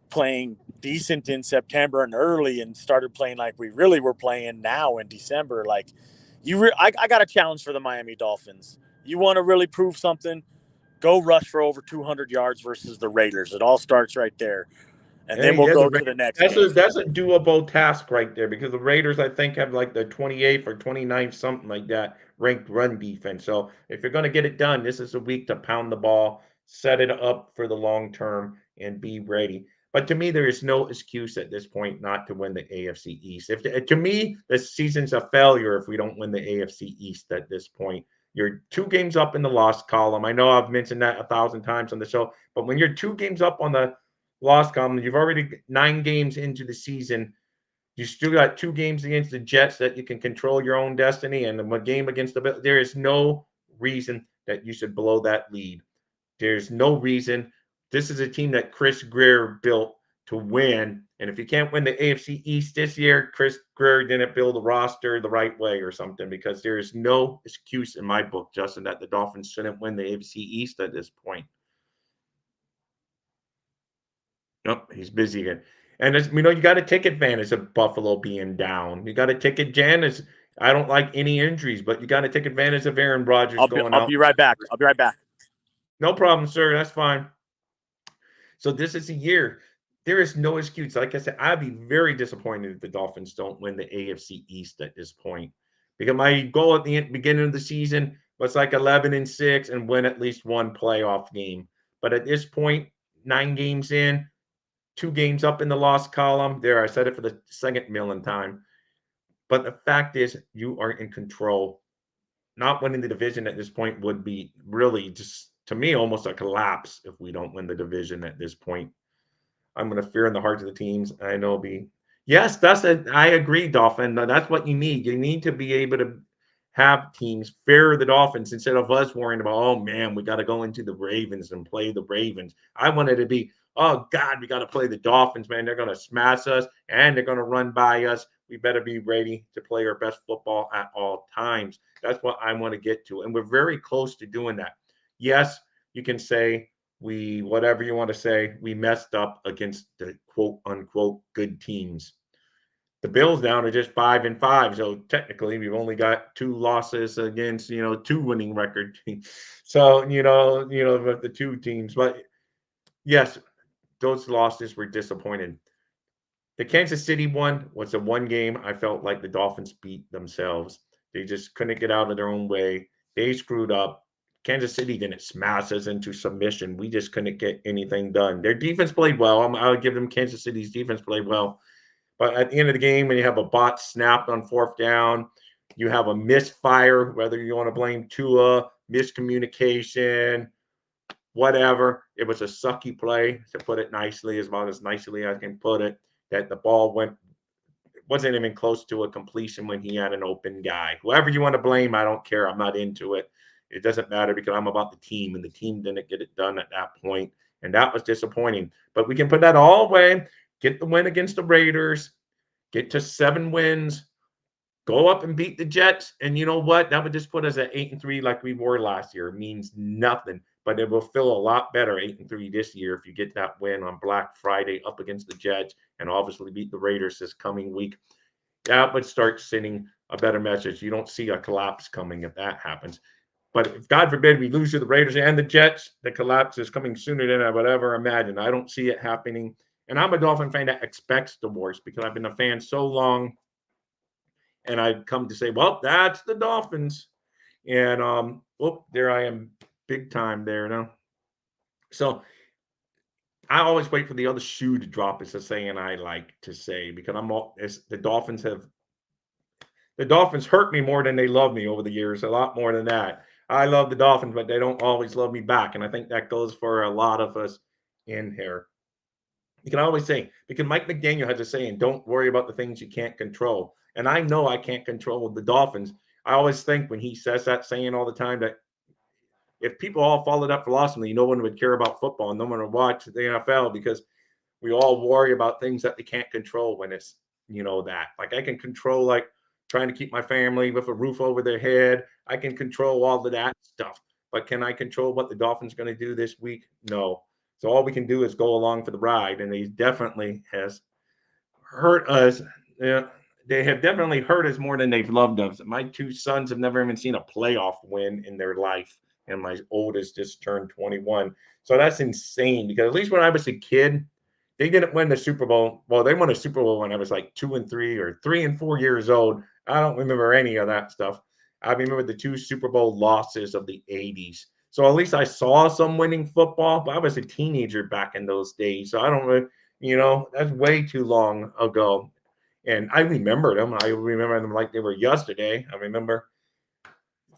playing decent in September and early and started playing like we really were playing now in December. Like I got a challenge for the Miami Dolphins. You want to really prove something? Go rush for over 200 yards versus the Raiders. It all starts right there. And then Hey, we'll yeah, go to the next that's game. a doable task right there because the Raiders, I think, have like the 28th or 29th, something like that, ranked run defense. So if you're going to get it done, this is a week to pound the ball, set it up for the long term, and be ready. But to me, there is no excuse at this point not to win the AFC East. To me, the season's a failure if we don't win the AFC East at this point. You're 2 games up in the loss column. I know I've mentioned that 1,000 times on the show, but when you're 2 games up on the loss column, you've already 9 games into the season. You still got 2 games against the Jets that you can control your own destiny, and a game against the Bills. There is no reason that you should blow that lead. There's no reason. This is a team that Chris Greer built to win. And if you can't win the AFC East this year, Chris Greer didn't build the roster the right way or something, because there is no excuse in my book, Justin, that the Dolphins shouldn't win the AFC East at this point. Nope, he's busy again. And as we know, you got to take advantage of Buffalo being down. You got to take advantage. I don't like any injuries, but you got to take advantage of Aaron Rodgers going I'll out. be right back. I'll be right back. No problem, sir. That's fine. So this is a year. There is no excuse. Like I said, I'd be very disappointed if the Dolphins don't win the AFC East at this point, because my goal at the beginning of the season was like 11-6 and win at least one playoff game. But at this point, 9 games in, 2 games up in the loss column. There, I said it for the second million time. But the fact is, you are in control. Not winning the division at this point would be really just, to me, almost a collapse if we don't win the division at this point. I'm going to fear in the hearts of the teams. I know yes, I agree, Dolphin. That's what you need. You need to be able to have teams fear the Dolphins instead of us worrying about, oh man, we got to go into the Ravens and play the Ravens. I wanted to be, oh God, we got to play the Dolphins, man. They're going to smash us and they're going to run by us. We better be ready to play our best football at all times. That's what I want to get to. And we're very close to doing that. Yes, you can say, whatever you want to say, we messed up against the quote unquote good teams. The Bills now are just 5-5, so technically we've only got 2 losses against 2 winning record teams. So with the 2 teams, but yes, those losses were disappointing. The Kansas City one was the one game I felt like the Dolphins beat themselves. They just couldn't get out of their own way. They screwed up. Kansas City didn't smash us into submission. We just couldn't get anything done. Their defense played well. I'll give them Kansas City's defense played well. But at the end of the game, when you have a bot snapped on 4th down, you have a misfire, whether you want to blame Tua, miscommunication, whatever. It was a sucky play, to put it nicely, as well as nicely I can put it, that the ball wasn't even close to a completion when he had an open guy. Whoever you want to blame, I don't care. I'm not into it. It doesn't matter, because I'm about the team, and the team didn't get it done at that point, and that was disappointing. But we can put that all away, get the win against the Raiders, get to 7 wins, go up and beat the Jets, and you know what? That would just put us at 8-3 like we were last year. It means nothing, but it will feel a lot better 8-3 this year if you get that win on Black Friday up against the Jets, and obviously beat the Raiders this coming week. That would start sending a better message. You don't see a collapse coming if that happens. But if, God forbid, we lose to the Raiders and the Jets, the collapse is coming sooner than I would ever imagine. I don't see it happening. And I'm a Dolphin fan that expects the worst, because I've been a fan so long. And I've come to say, well, that's the Dolphins. And there I am, big time there now. So I always wait for the other shoe to drop, is a saying I like to say, because the Dolphins hurt me more than they love me over the years, a lot more than that. I love the Dolphins, but they don't always love me back. And I think that goes for a lot of us in here. You can always say, because Mike McDaniel has a saying, don't worry about the things you can't control. And I know I can't control the Dolphins. I always think when he says that saying all the time, that if people all followed that philosophy, no one would care about football and no one would watch the NFL, because we all worry about things that they can't control when it's, that. Like, I can control, like, trying to keep my family with a roof over their head. I can control all of that stuff. But can I control what the Dolphins are going to do this week? No. So all we can do is go along for the ride. And he definitely has hurt us. Yeah, they have definitely hurt us more than they've loved us. My 2 sons have never even seen a playoff win in their life. And my oldest just turned 21. So that's insane, because at least when I was a kid, they didn't win the Super Bowl. Well, they won a Super Bowl when I was like 2 and 3 or 3 and 4 years old. I don't remember any of that stuff. I remember the 2 Super Bowl losses of the 80s. So at least I saw some winning football, but I was a teenager back in those days. So I don't really, that's way too long ago. And I remember them. I remember them like they were yesterday. I remember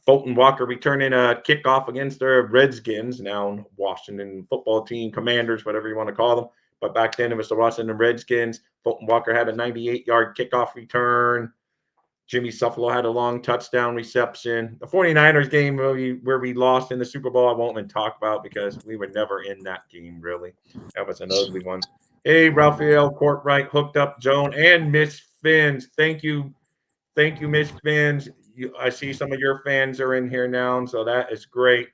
Fulton Walker returning a kickoff against the Redskins, now Washington football team, Commanders, whatever you want to call them. But back then it was the Washington Redskins. Fulton Walker had a 98-yard kickoff return. Jimmy Suffalo had a long touchdown reception. The 49ers game where we lost in the Super Bowl, I won't even talk about because we were never in that game, really. That was an ugly one. Hey, Raphael Courtwright hooked up Joan and Miss Fins. Thank you. Thank you, Miss Fins. I see some of your fans are in here now, so that is great.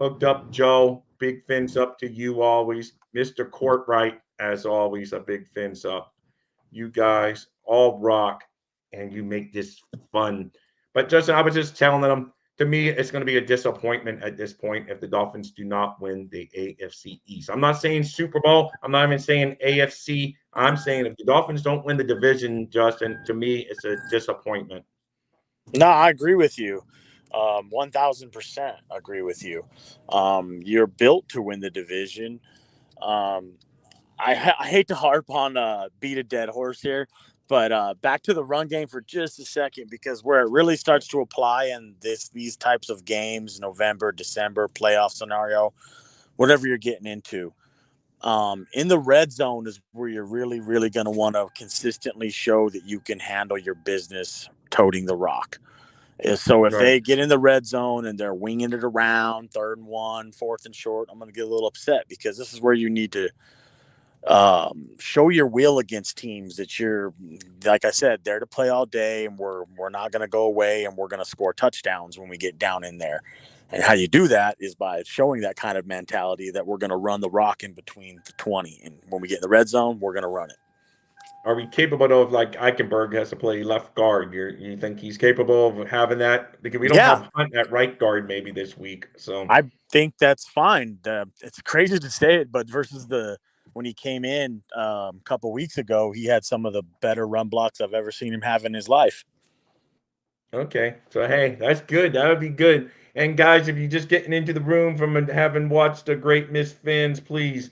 Hooked up Joe. Big fins up to you always. Mr. Courtwright, as always, a big fins up. You guys all rock and you make this fun. But Justin, I was just telling them, to me, it's going to be a disappointment at this point if the Dolphins do not win the AFC East. I'm not saying Super Bowl. I'm not even saying AFC. I'm saying if the Dolphins don't win the division, Justin, to me, it's a disappointment. No, I agree with you. 1000% agree with you. You're built to win the division. I hate to harp on beat a dead horse here, but back to the run game for just a second, because where it really starts to apply in these types of games, November, December, playoff scenario, whatever you're getting into, in the red zone is where you're really, really going to want to consistently show that you can handle your business toting the rock. So if they get in the red zone and they're winging it around 3rd and 1, 4th and short, I'm going to get a little upset, because this is where you need to show your will against teams that you're, like I said, there to play all day, and we're not going to go away, and we're going to score touchdowns when we get down in there. And how you do that is by showing that kind of mentality that we're going to run the rock in between the 20. And when we get in the red zone, we're going to run it. Are we capable of, like, Eichenberg has to play left guard? You think he's capable of having that? Because we don't have Hunt at right guard maybe this week. So I think that's fine. It's crazy to say it, but versus when he came in a couple weeks ago, he had some of the better run blocks I've ever seen him have in his life. okay, so hey, that's good. That would be good. And guys, if you're just getting into the room from having watched a great Miss Fins, please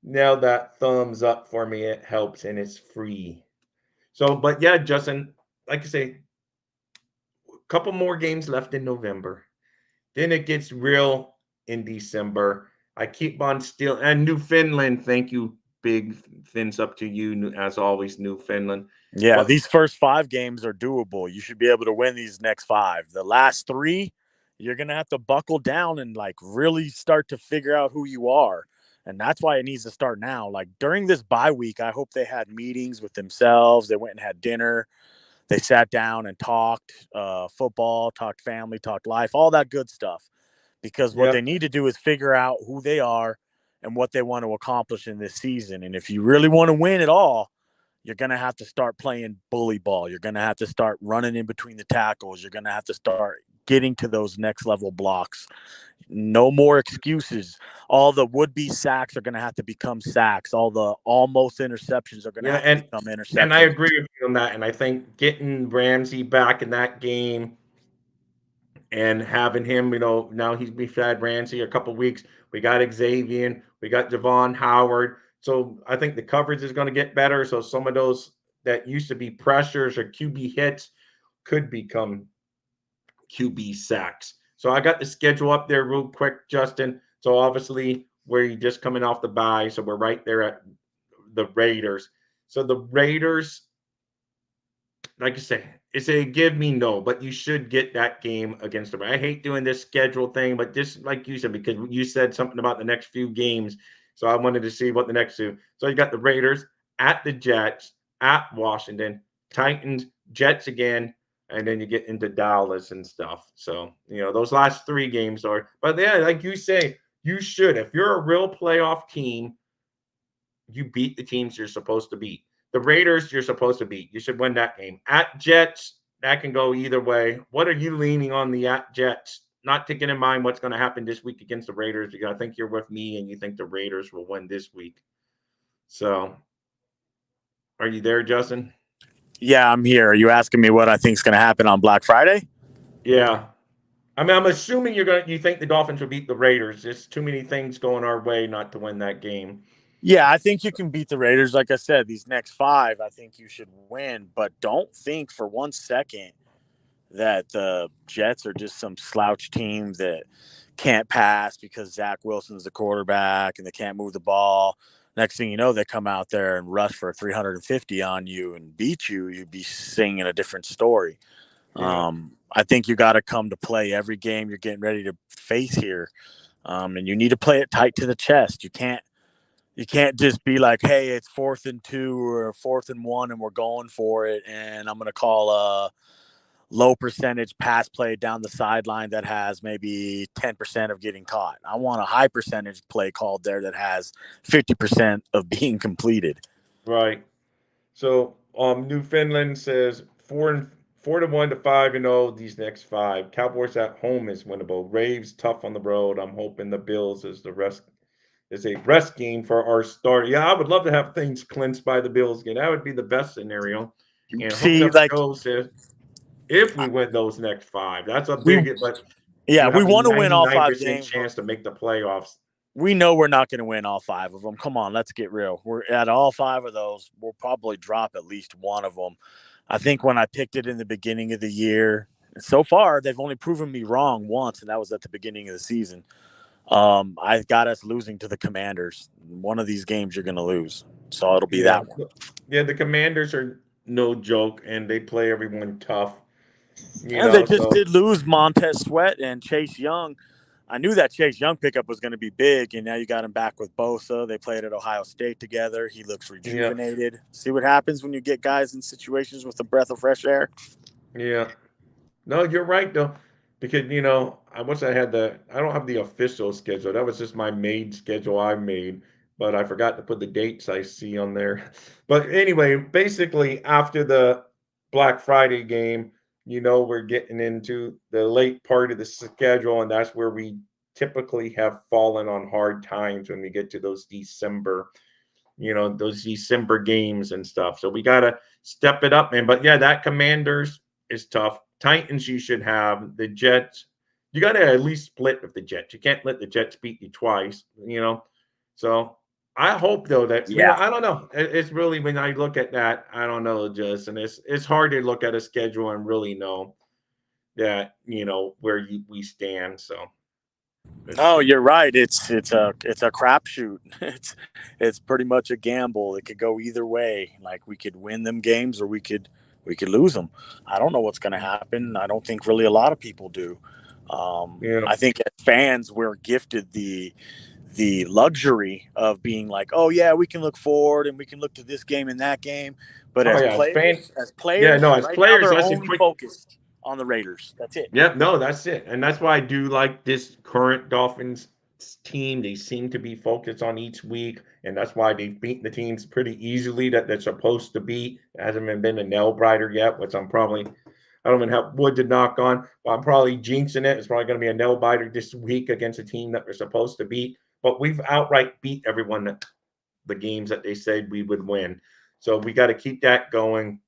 nail that thumbs up for me. It helps and it's free. So, but yeah, Justin, like I say, a couple more games left in November. Then it gets real in December. I keep on still and Newfoundland. Thank you, big fins up to you as always, Newfoundland. Yeah, But these first 5 games are doable. You should be able to win these next 5. The last 3, you're gonna have to buckle down and like really start to figure out who you are. And that's why it needs to start now. Like during this bye week, I hope they had meetings with themselves. They went and had dinner. They sat down and talked football, talked family, talked life, all that good stuff. Because what yeah, they need to do is figure out who they are and what they want to accomplish in this season. And if you really want to win it all, you're going to have to start playing bully ball. You're going to have to start running in between the tackles. You're going to have to start getting to those next level blocks. No more excuses. All the would-be sacks are going to have to become sacks. All the almost interceptions are going to yeah, have to become and I interceptions. agree with you on that. And I think getting Ramsey back in that game and having him, now we've had Ramsey a couple weeks. We got Xavier, we got Javon Howard. So I think the coverage is going to get better. So some of those that used to be pressures or QB hits could become QB sacks. So I got the schedule up there real quick, Justin. So obviously we're just coming off the bye, so we're right there at the Raiders. So the Raiders, like I say, it's a give me no, but you should get that game against them. I hate doing this schedule thing, but just like you said, because you said something about the next few games. So I wanted to see what the next two. So you got the Raiders at the Jets, at Washington, Titans, Jets again, and then you get into Dallas and stuff. So, those last 3 games are, but yeah, like you say, you should. If you're a real playoff team, you beat the teams you're supposed to beat. The Raiders, you're supposed to beat. You should win that game. At Jets, that can go either way. What are you leaning on the at Jets? Not taking in mind what's going to happen this week against the Raiders, because I think you're with me and you think the Raiders will win this week. So, are you there, Justin? Yeah, I'm here. Are you asking me what I think is going to happen on Black Friday? Yeah. I mean, I'm assuming you think the Dolphins will beat the Raiders. There's too many things going our way not to win that game. Yeah, I think you can beat the Raiders. Like I said, these next 5, I think you should win. But don't think for 1 second that the Jets are just some slouch team that can't pass because Zach Wilson's the quarterback and they can't move the ball. Next thing you know, they come out there and rush for 350 on you and beat you. You'd be singing a different story. Yeah. I think you got to come to play every game you're getting ready to face here, and you need to play it tight to the chest. You can't just be like, hey, it's 4th and 2 or 4th and 1, and we're going for it, and I'm going to call a low percentage pass play down the sideline that has maybe 10% of getting caught. I want a high percentage play called there that has 50% of being completed. Right. So Newfoundland says 4-1 to 5-0 these next five. Cowboys at home is winnable. Raves tough on the road. I'm hoping the Bills is a rest game for our start. Yeah, I would love to have things clinched by the Bills again. That would be the best scenario. And hooked See, up like Joe says if we win those next five, that's a we, big but yeah, you we have a want to win all 5 99% games, but chance to make the playoffs. we know we're not going to win all 5 of them. Come on, let's get real. We're at all 5 of those. We'll probably drop at least one of them. I think when I picked it in the beginning of the year, so far they've only proven me wrong once, and that was at the beginning of the season. I got us losing to the Commanders. One of these games you're going to lose, so it'll be Yeah. that one. Yeah, the Commanders are no joke and they play everyone tough. And they just So did lose Montez Sweat and Chase Young. I knew that Chase Young pickup was going to be big, and now you got him back with Bosa. They played at Ohio State together. He looks yeah, rejuvenated. See what happens when you get guys in situations with a breath of fresh air? yeah. No, you're right though, because I wish I don't have the official schedule. That was just my made schedule I made, but I forgot to put the dates I see on there. But anyway, basically after the Black Friday game, we're getting into the late part of the schedule, and that's where we typically have fallen on hard times when we get to those December games and stuff. So we got to step it up, man. But yeah, that Commanders is tough. Titans, you should have. The Jets, you got to at least split with the Jets. You can't let the Jets beat you twice. So I hope, though, that, Yeah. I don't know. It's really, when I look at that, I don't know, Justin. It's hard to look at a schedule and really know that, where we stand. So let's No, see. you're right. It's a crapshoot. It's pretty much a gamble. It could go either way. Like we could win them games or we could lose them. I don't know what's going to happen. I don't think really a lot of people do. Yeah. I think as fans we're gifted the luxury of being like, oh yeah, we can look forward and we can look to this game and that game. But Oh, as yeah. As players, fans, as yeah, players, no, as right now players, they're that's a only quick. focused on the Raiders. That's it. Yeah, no, that's it. And that's why I do like this current Dolphins team. They seem to be focused on each week, and that's why they've beaten the teams pretty easily that they're supposed to beat. It hasn't been a nail biter yet, which I don't even have wood to knock on, but I'm probably jinxing it. It's probably going to be a nail biter this week against a team that we're supposed to beat. But we've outright beat everyone the games that they said we would win. So we got to keep that going,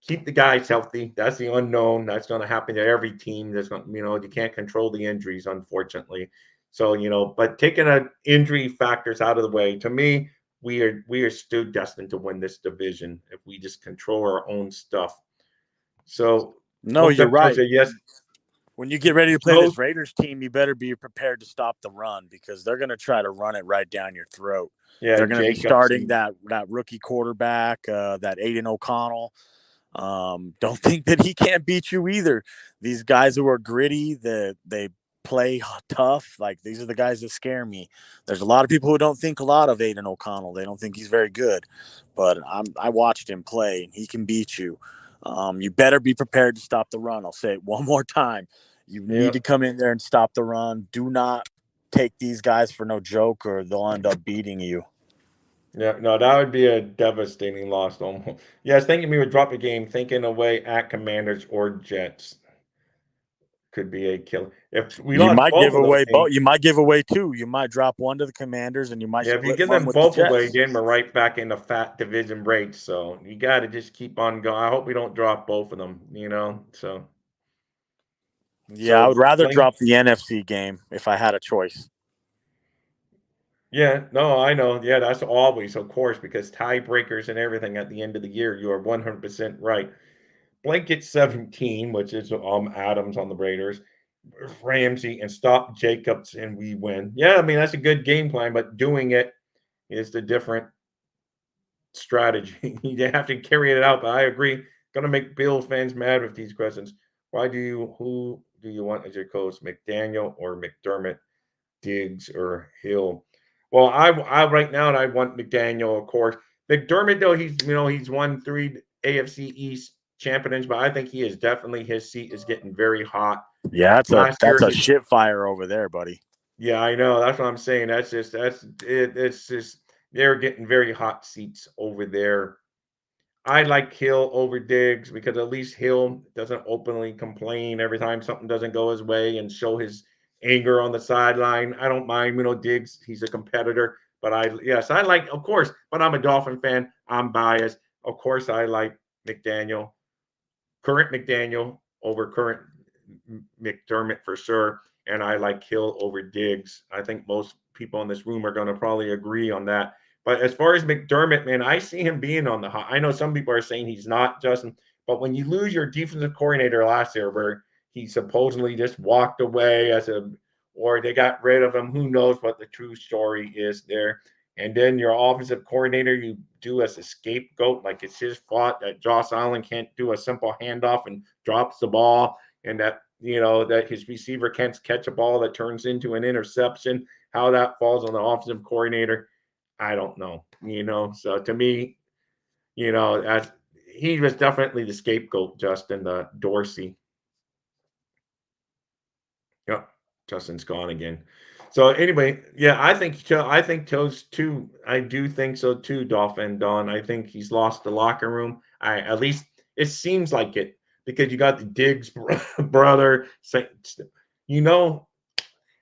keep the guys healthy. That's the unknown. That's going to happen to every team. There's going, you can't control the injuries, unfortunately. So but taking the injury factors out of the way, to me, we are still destined to win this division if we just control our own stuff. So No, hooked you're up Joe right. said yes. When you get ready to play Joe, this Raiders team, you better be prepared to stop the run because they're going to try to run it right down your throat. yeah, They're going to be Jacobs. starting that rookie quarterback, that Aiden O'Connell. Don't think that he can't beat you either. These guys who are gritty, they play tough. Like these are the guys that scare me. There's a lot of people who don't think a lot of Aiden O'Connell. They don't think he's very good, but I watched him play, and he can beat you. You better be prepared to stop the run. I'll say it one more time. You need Yeah. to come in there and stop the run. Do not take these guys for no joke, or they'll end up beating you. Yeah, no, that would be a devastating loss. Almost. Yeah, I was thinking we would drop a game, thinking away at Commanders or Jets could be a killer. If we You lost might both give of those away games, both. You might give away two. You might drop one to the Commanders, and you might yeah, if you split give one them with the both away, Jets. then we're right back in the fat division break. So you got to just keep on going. I hope we don't drop both of them. Yeah, I would So rather Blake, drop the NFC game if I had a choice. yeah, no, I know. Yeah, that's always, of course, because tiebreakers and everything at the end of the year, you are 100% right. Blanket 17, which is Adams on the Raiders, Ramsey, and stop Jacobs, and we win. Yeah, I mean, that's a good game plan, but doing it is the different strategy. You have to carry it out, but I agree. Going to make Bills fans mad with these questions. Who do you want as your coach, McDaniel or McDermott, Diggs or Hill? Well, I right now I want McDaniel, of course. McDermott though, he's won 3 AFC East champions, but I think he is definitely his seat is getting very hot. Yeah, Last that's year a he shit fire over there, buddy. Yeah, I know. That's what I'm saying. That's it. It's just they're getting very hot seats over there. I like Hill over Diggs because at least Hill doesn't openly complain every time something doesn't go his way and show his anger on the sideline. I don't mind, Diggs. He's a competitor, but I like, of course, but I'm a Dolphin fan. I'm biased. Of course, I like McDaniel, current McDaniel over current McDermott for sure. And I like Hill over Diggs. I think most people in this room are going to probably agree on that. But as far as McDermott, man, I see him being on the hot. I know some people are saying he's not, Justin, but when you lose your defensive coordinator last year, where he supposedly just walked away or they got rid of him, who knows what the true story is there. And then your offensive coordinator, you do as a scapegoat, like it's his fault that Josh Allen can't do a simple handoff and drops the ball, and that his receiver can't catch a ball that turns into an interception. How that falls on the offensive coordinator, I don't know. So to me, as he was definitely the scapegoat, Justin, the Dorsey. Yep, Justin's gone again. So anyway, yeah, I think those two. I do think so too, Dolphin Don. I think he's lost the locker room. At least it seems like it because you got the Diggs brother. You know,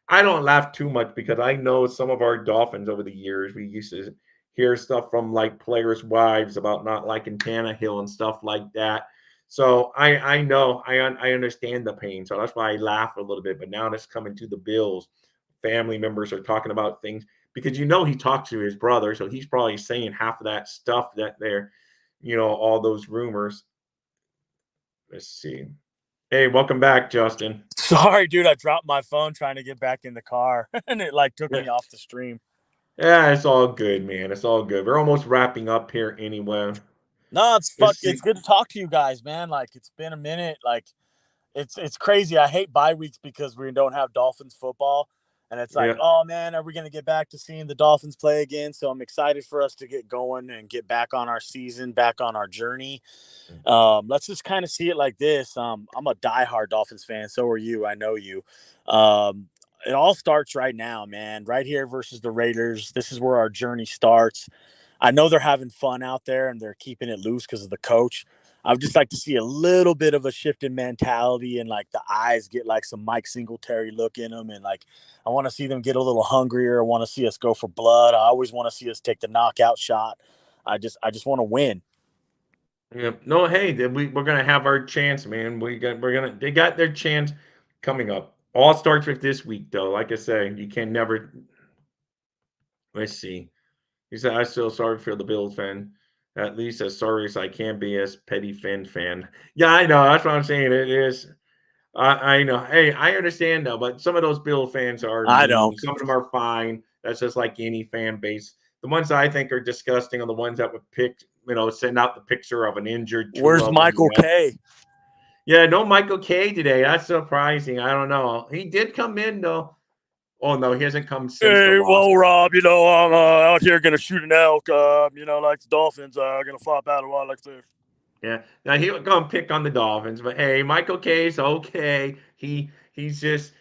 I don't laugh too much because I know some of our Dolphins over the years. We used to hear stuff from like players' wives about not liking Tannehill and stuff like that. So I know I understand the pain. So that's why I laugh a little bit. But now that's coming to the Bills. Family members are talking about things because he talks to his brother, so he's probably saying half of that stuff that all those rumors. Let's see. Hey, welcome back, Justin. Sorry, dude. I dropped my phone trying to get back in the car, and it like took Yeah. me off the stream. Yeah, it's all good, man. It's all good. We're almost wrapping up here anyway. No, Let's it's see. good to talk to you guys, man. Like it's been a minute. Like it's crazy. I hate bye weeks because we don't have Dolphins football. And it's like, Yeah. oh man, are we gonna get back to seeing the Dolphins play again? So I'm excited for us to get going and get back on our season, back on our journey. Let's just kind of see it like this. I'm a diehard Dolphins fan. So are you. I know you. It all starts right now, man. Right here versus the Raiders. This is where our journey starts. I know they're having fun out there and they're keeping it loose because of the coach. I would just like to see a little bit of a shift in mentality and like the eyes get like some Mike Singletary look in them. And like, I want to see them get a little hungrier. I want to see us go for blood. I always want to see us take the knockout shot. I just want to win. Yeah. No, hey, we're gonna have our chance, man. They got their chance coming up. All starts with this week, though. Like I say, you can never. Let's see. He said, "I feel sorry for the Bills fan. At least as sorry as I can be as petty fan. Yeah, I know. That's what I'm saying. It is. I know. Hey, I understand though, but some of those Bill fans are I mean. don't. Some of them are fine. That's just like any fan base. The ones I think are disgusting are the ones that would send out the picture of an injured Where's Tua when he Michael had. K? Yeah, no Michael K today. That's surprising. I don't know. He did come in though. Oh no, he hasn't come since the Hey, loss. well, Rob, I'm out here gonna shoot an elk. Like the Dolphins, gonna flop out a while like this. Yeah. Now he'll come pick on the Dolphins, but hey, Michael K is okay. He's just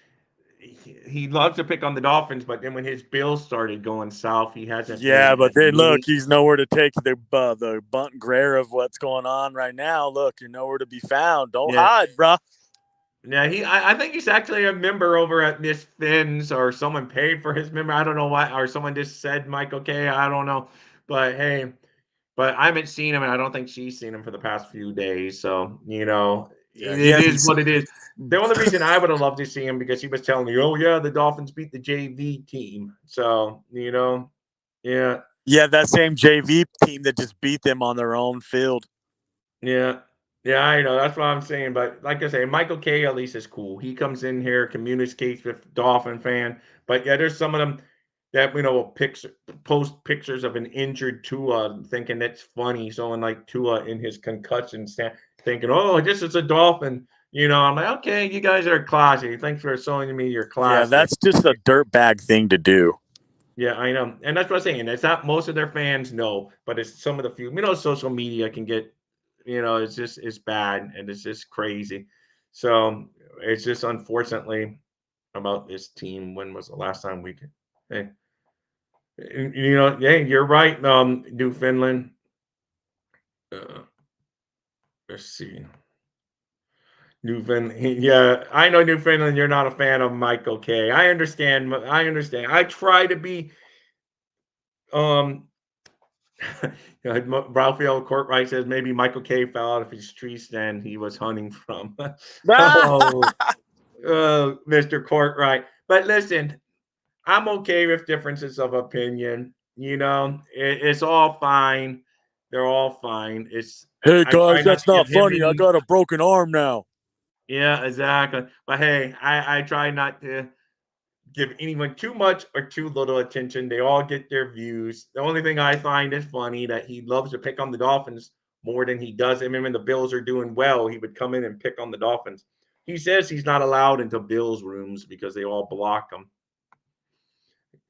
he loves to pick on the Dolphins, but then when his Bills started going south, he hasn't Yeah, really but had then look, any. he's nowhere to take the bunt Greer of what's going on right now. Look, you're nowhere to be found. Don't Yeah. hide, bruh. Yeah, I think he's actually a member over at Miss Finn's, or someone paid for his member. I don't know why, or someone just said Michael K. I don't know, but hey, but I haven't seen him, and I don't think she's seen him for the past few days. So Yeah, he it is hasn't. what it is. The only reason I would have loved to see him because he was telling me, "Oh yeah, the Dolphins beat the JV team." So yeah, Yeah, that same JV team that just beat them on their own field. yeah, yeah, I know. That's what I'm saying. But like I say, Michael K at least is cool. He comes in here, communicates with Dolphin fan. But yeah, there's some of them that will post pictures of an injured Tua, thinking that's funny. Someone like Tua in his concussion stand, thinking, "Oh, this is a Dolphin." I'm like, okay, you guys are classy. Thanks for showing me your Yeah, class. that's just a dirtbag thing to do. Yeah, I know. And that's what I'm saying. It's not most of their fans know, but it's some of the few. Social media can get, it's bad and it's just crazy. So it's just unfortunately about this team. When was the last time we could? Hey, hey, you're right. Newfoundland. Uh, let's see. Newfoundland. Yeah, I know Newfoundland. You're not a fan of Michael K. I understand. I understand. I try to be. Um, Ralphael Courtwright says maybe Michael K fell out of his tree stand he was hunting from. Oh, Mr. Courtwright. But listen, I'm okay with differences of opinion. It's all fine. They're all fine. Hey I try guys, not that's to give not him funny. I any. got a broken arm now. Yeah, exactly. But hey, I try not to give anyone too much or too little attention. They all get their views. The only thing I find is funny that he loves to pick on the Dolphins more than he does. I mean, when the Bills are doing well, he would come in and pick on the Dolphins. He says he's not allowed into Bills rooms because they all block him.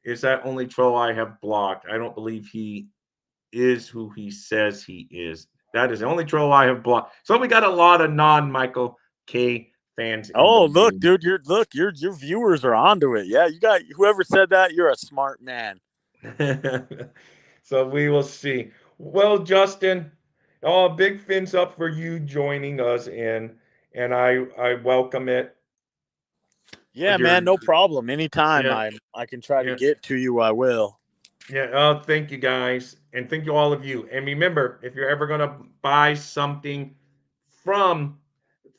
Is that only troll I have blocked? I don't believe he is who he says he is. That is the only troll I have blocked. So we got a lot of non-Michael K fans in the Oh, look, room. dude, your viewers are onto it. Yeah, you got whoever said that, you're a smart man. So we will see. Well, Justin, big fins up for you joining us and I welcome it. Yeah, man, You're no problem. Anytime yeah, I can try to yeah. get to you, I will. Yeah, thank you guys, and thank you all of you. And remember, if you're ever gonna buy something from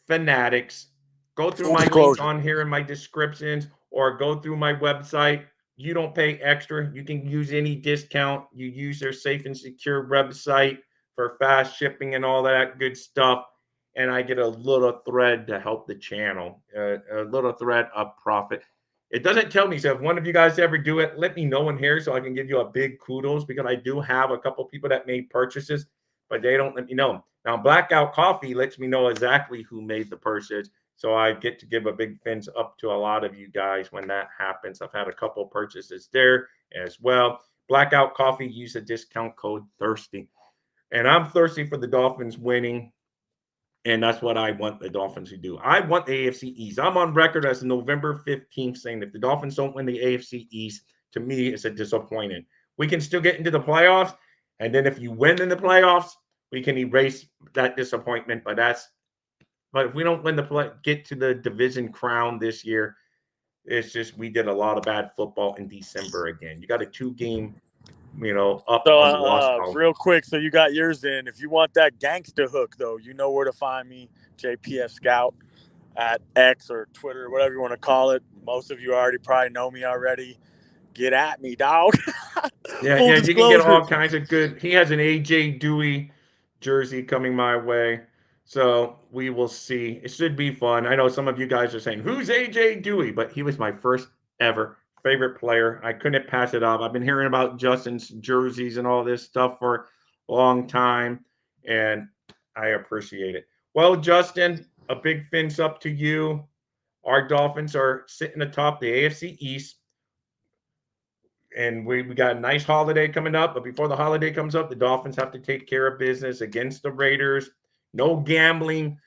Fanatics, go through Full my link disclosure. on here in my descriptions, or go through my website. You don't pay extra. You can use any discount. You use their safe and secure website for fast shipping and all that good stuff. And I get a little thread to help the channel, a little thread of profit. It doesn't tell me. So if one of you guys ever do it, let me know in here so I can give you a big kudos because I do have a couple people that made purchases, but they don't let me know. Now, Blackout Coffee lets me know exactly who made the purchase. So I get to give a big fins up to a lot of you guys when that happens. I've had a couple purchases there as well. Blackout Coffee, use the discount code THIRSTY. And I'm thirsty for the Dolphins winning. And that's what I want the Dolphins to do. I want the AFC East. I'm on record as November 15th saying if the Dolphins don't win the AFC East, to me, it's a disappointment. We can still get into the playoffs. And then if you win in the playoffs, we can erase that disappointment. But if we don't win get to the division crown this year, it's just we did a lot of bad football in December again. You got a 2-game, up So, on the loss column. real quick, so you got yours in. If you want that gangster hook, though, you know where to find me, JPF Scout at X or Twitter, whatever you want to call it. Most of you already probably know me already. Get at me, dog. Yeah, Full yeah, you can get disclosure. all kinds of good. He has an AJ Dewey jersey coming my way. So we will see. It should be fun. I know some of you guys are saying, who's AJ Dewey? But he was my first ever favorite player. I couldn't pass it up. I've been hearing about Justin's jerseys and all this stuff for a long time, and I appreciate it. Well, Justin, a big fins up to you. Our Dolphins are sitting atop the AFC East and we got a nice holiday coming up. But before the holiday comes up, the Dolphins have to take care of business against the Raiders. No gambling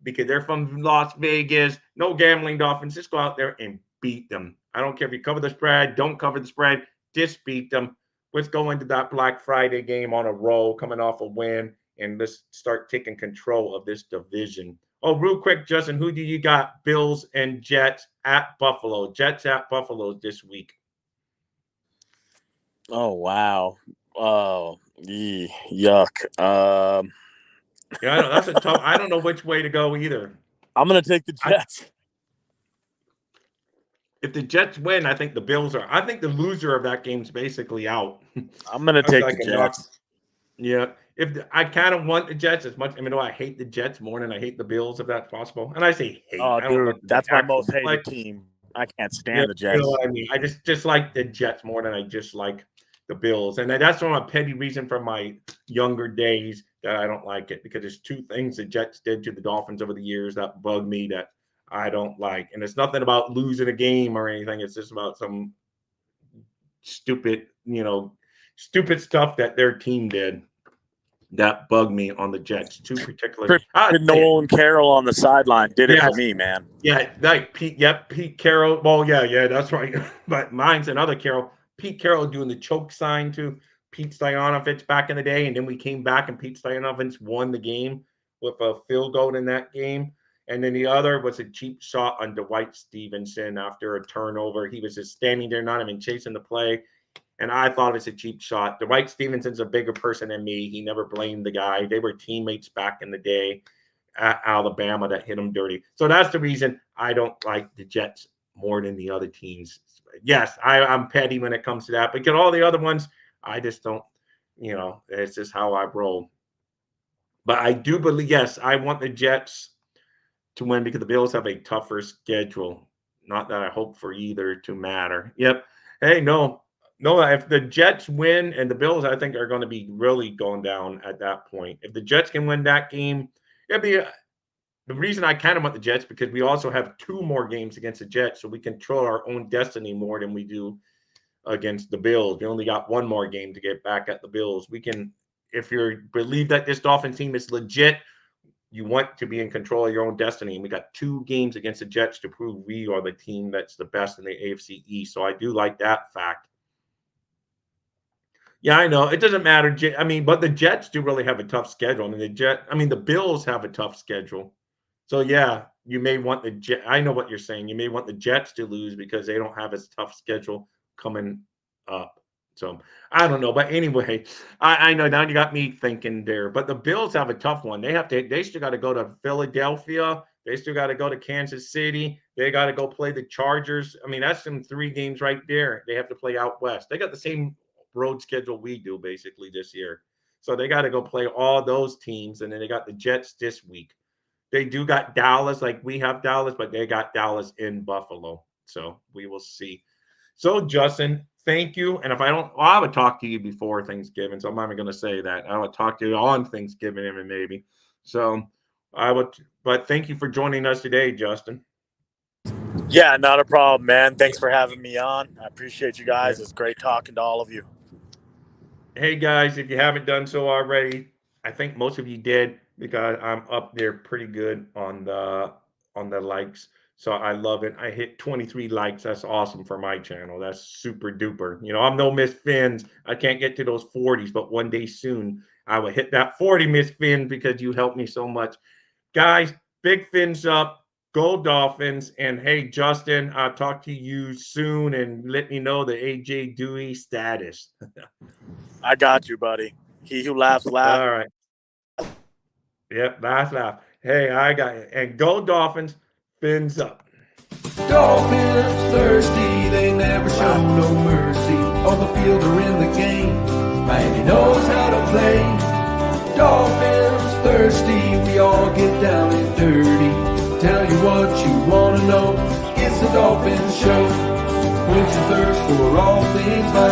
because they're from Las Vegas. No gambling, Dolphins. Just go out there and beat them. I don't care if you cover the spread, don't cover the spread, just beat them. Let's go into that Black Friday game on a roll, coming off a win, and let's start taking control of this division. Oh, real quick, Justin, who do you got? Bills and Jets at Buffalo. Jets at Buffalo this week. Oh, wow. Oh, yuck. Yeah, I know that's a tough. I don't know which way to go either. I'm going to take the Jets. If the Jets win, I think the Bills are. I think the loser of that game is basically out. I'm going to take the Jets. Yeah, I kind of want the Jets as much. I mean, I hate the Jets more than I hate the Bills, if that's possible. And I say hate. Oh, I don't know dude, the that's my actual most hated like. team. I can't Yeah, stand the you Jets. know what I mean. I just like the Jets more than I just like the Bills. And that's one of my petty reason from my younger days that I don't like it, because there's two things the Jets did to the Dolphins over the years that bug me that I don't like. And it's nothing about losing a game or anything. It's just about some stupid, stupid stuff that their team did that bugged me on the Jets. Two particular. Nolan Carroll on the sideline did it for me, man. Yeah, like Pete Carroll. Well, yeah, that's right. But mine's another Carroll. Pete Carroll doing the choke sign to Pete Stoyanovich back in the day, and then we came back and Pete Stoyanovich won the game with a field goal in that game. And then the other was a cheap shot on Dwight Stevenson after a turnover. He was just standing there, not even chasing the play. And I thought it was a cheap shot. Dwight Stevenson's a bigger person than me. He never blamed the guy. They were teammates back in the day at Alabama that hit him dirty. So that's the reason I don't like the Jets more than the other teams. Yes, I'm petty when it comes to that. But all the other ones, I just don't, it's just how I roll. But I do believe, yes, I want the Jets to win because the Bills have a tougher schedule. Not that I hope for either to matter. Yep. Hey, no, if the Jets win and the Bills, I think, are going to be really going down at that point. If the Jets can win that game, it'd be the reason I kind of want the Jets, because we also have 2 more games against the Jets, so we control our own destiny more than we do against the Bills. We only got 1 more game to get back at the Bills. We can, if you believe that this Dolphins team is legit, you want to be in control of your own destiny. And we got 2 games against the Jets to prove we are the team that's the best in the AFC East. So I do like that fact. Yeah, I know. It doesn't matter. But the Jets do really have a tough schedule. The Bills have a tough schedule. So, yeah, you may want the Jets. I know what you're saying. You may want the Jets to lose because they don't have a tough schedule coming up. So, I don't know. But anyway, I know now you got me thinking there. But the Bills have a tough one. They still got to go to Philadelphia. They still got to go to Kansas City. They got to go play the Chargers. That's some 3 games right there. They have to play out west. They got the same road schedule we do basically this year. So they got to go play all those teams. And then they got the Jets this week. They do got Dallas, like we have Dallas, but they got Dallas in Buffalo. So we will see. So, Justin, thank you. And if I would talk to you before Thanksgiving. So I'm not even going to say that. I would talk to you on Thanksgiving even maybe. So but thank you for joining us today, Justin. Yeah, not a problem, man. Thanks for having me on. I appreciate you guys. Yeah. It's great talking to all of you. Hey, guys, if you haven't done so already, I think most of you did, because I'm up there pretty good on the likes. So I love it. I hit 23 likes. That's awesome for my channel. That's super duper. I'm no Miss Fins. I can't get to those 40s, but one day soon I will hit that 40 Miss Fins because you helped me so much. Guys, big fins up. Go Dolphins. And hey, Justin, I'll talk to you soon and let me know the AJ Dewey status. I got you, buddy. He who laughs, laughs. All right. Yep, laugh. Hey, I got it. And go Dolphins. Fins up. Dolphins thirsty, they never show no mercy. On the field or in the game, Miami knows how to play. Dolphins thirsty, we all get down and dirty. Tell you what you wanna know, it's the Dolphins Show. Quench your thirst for all things Miami.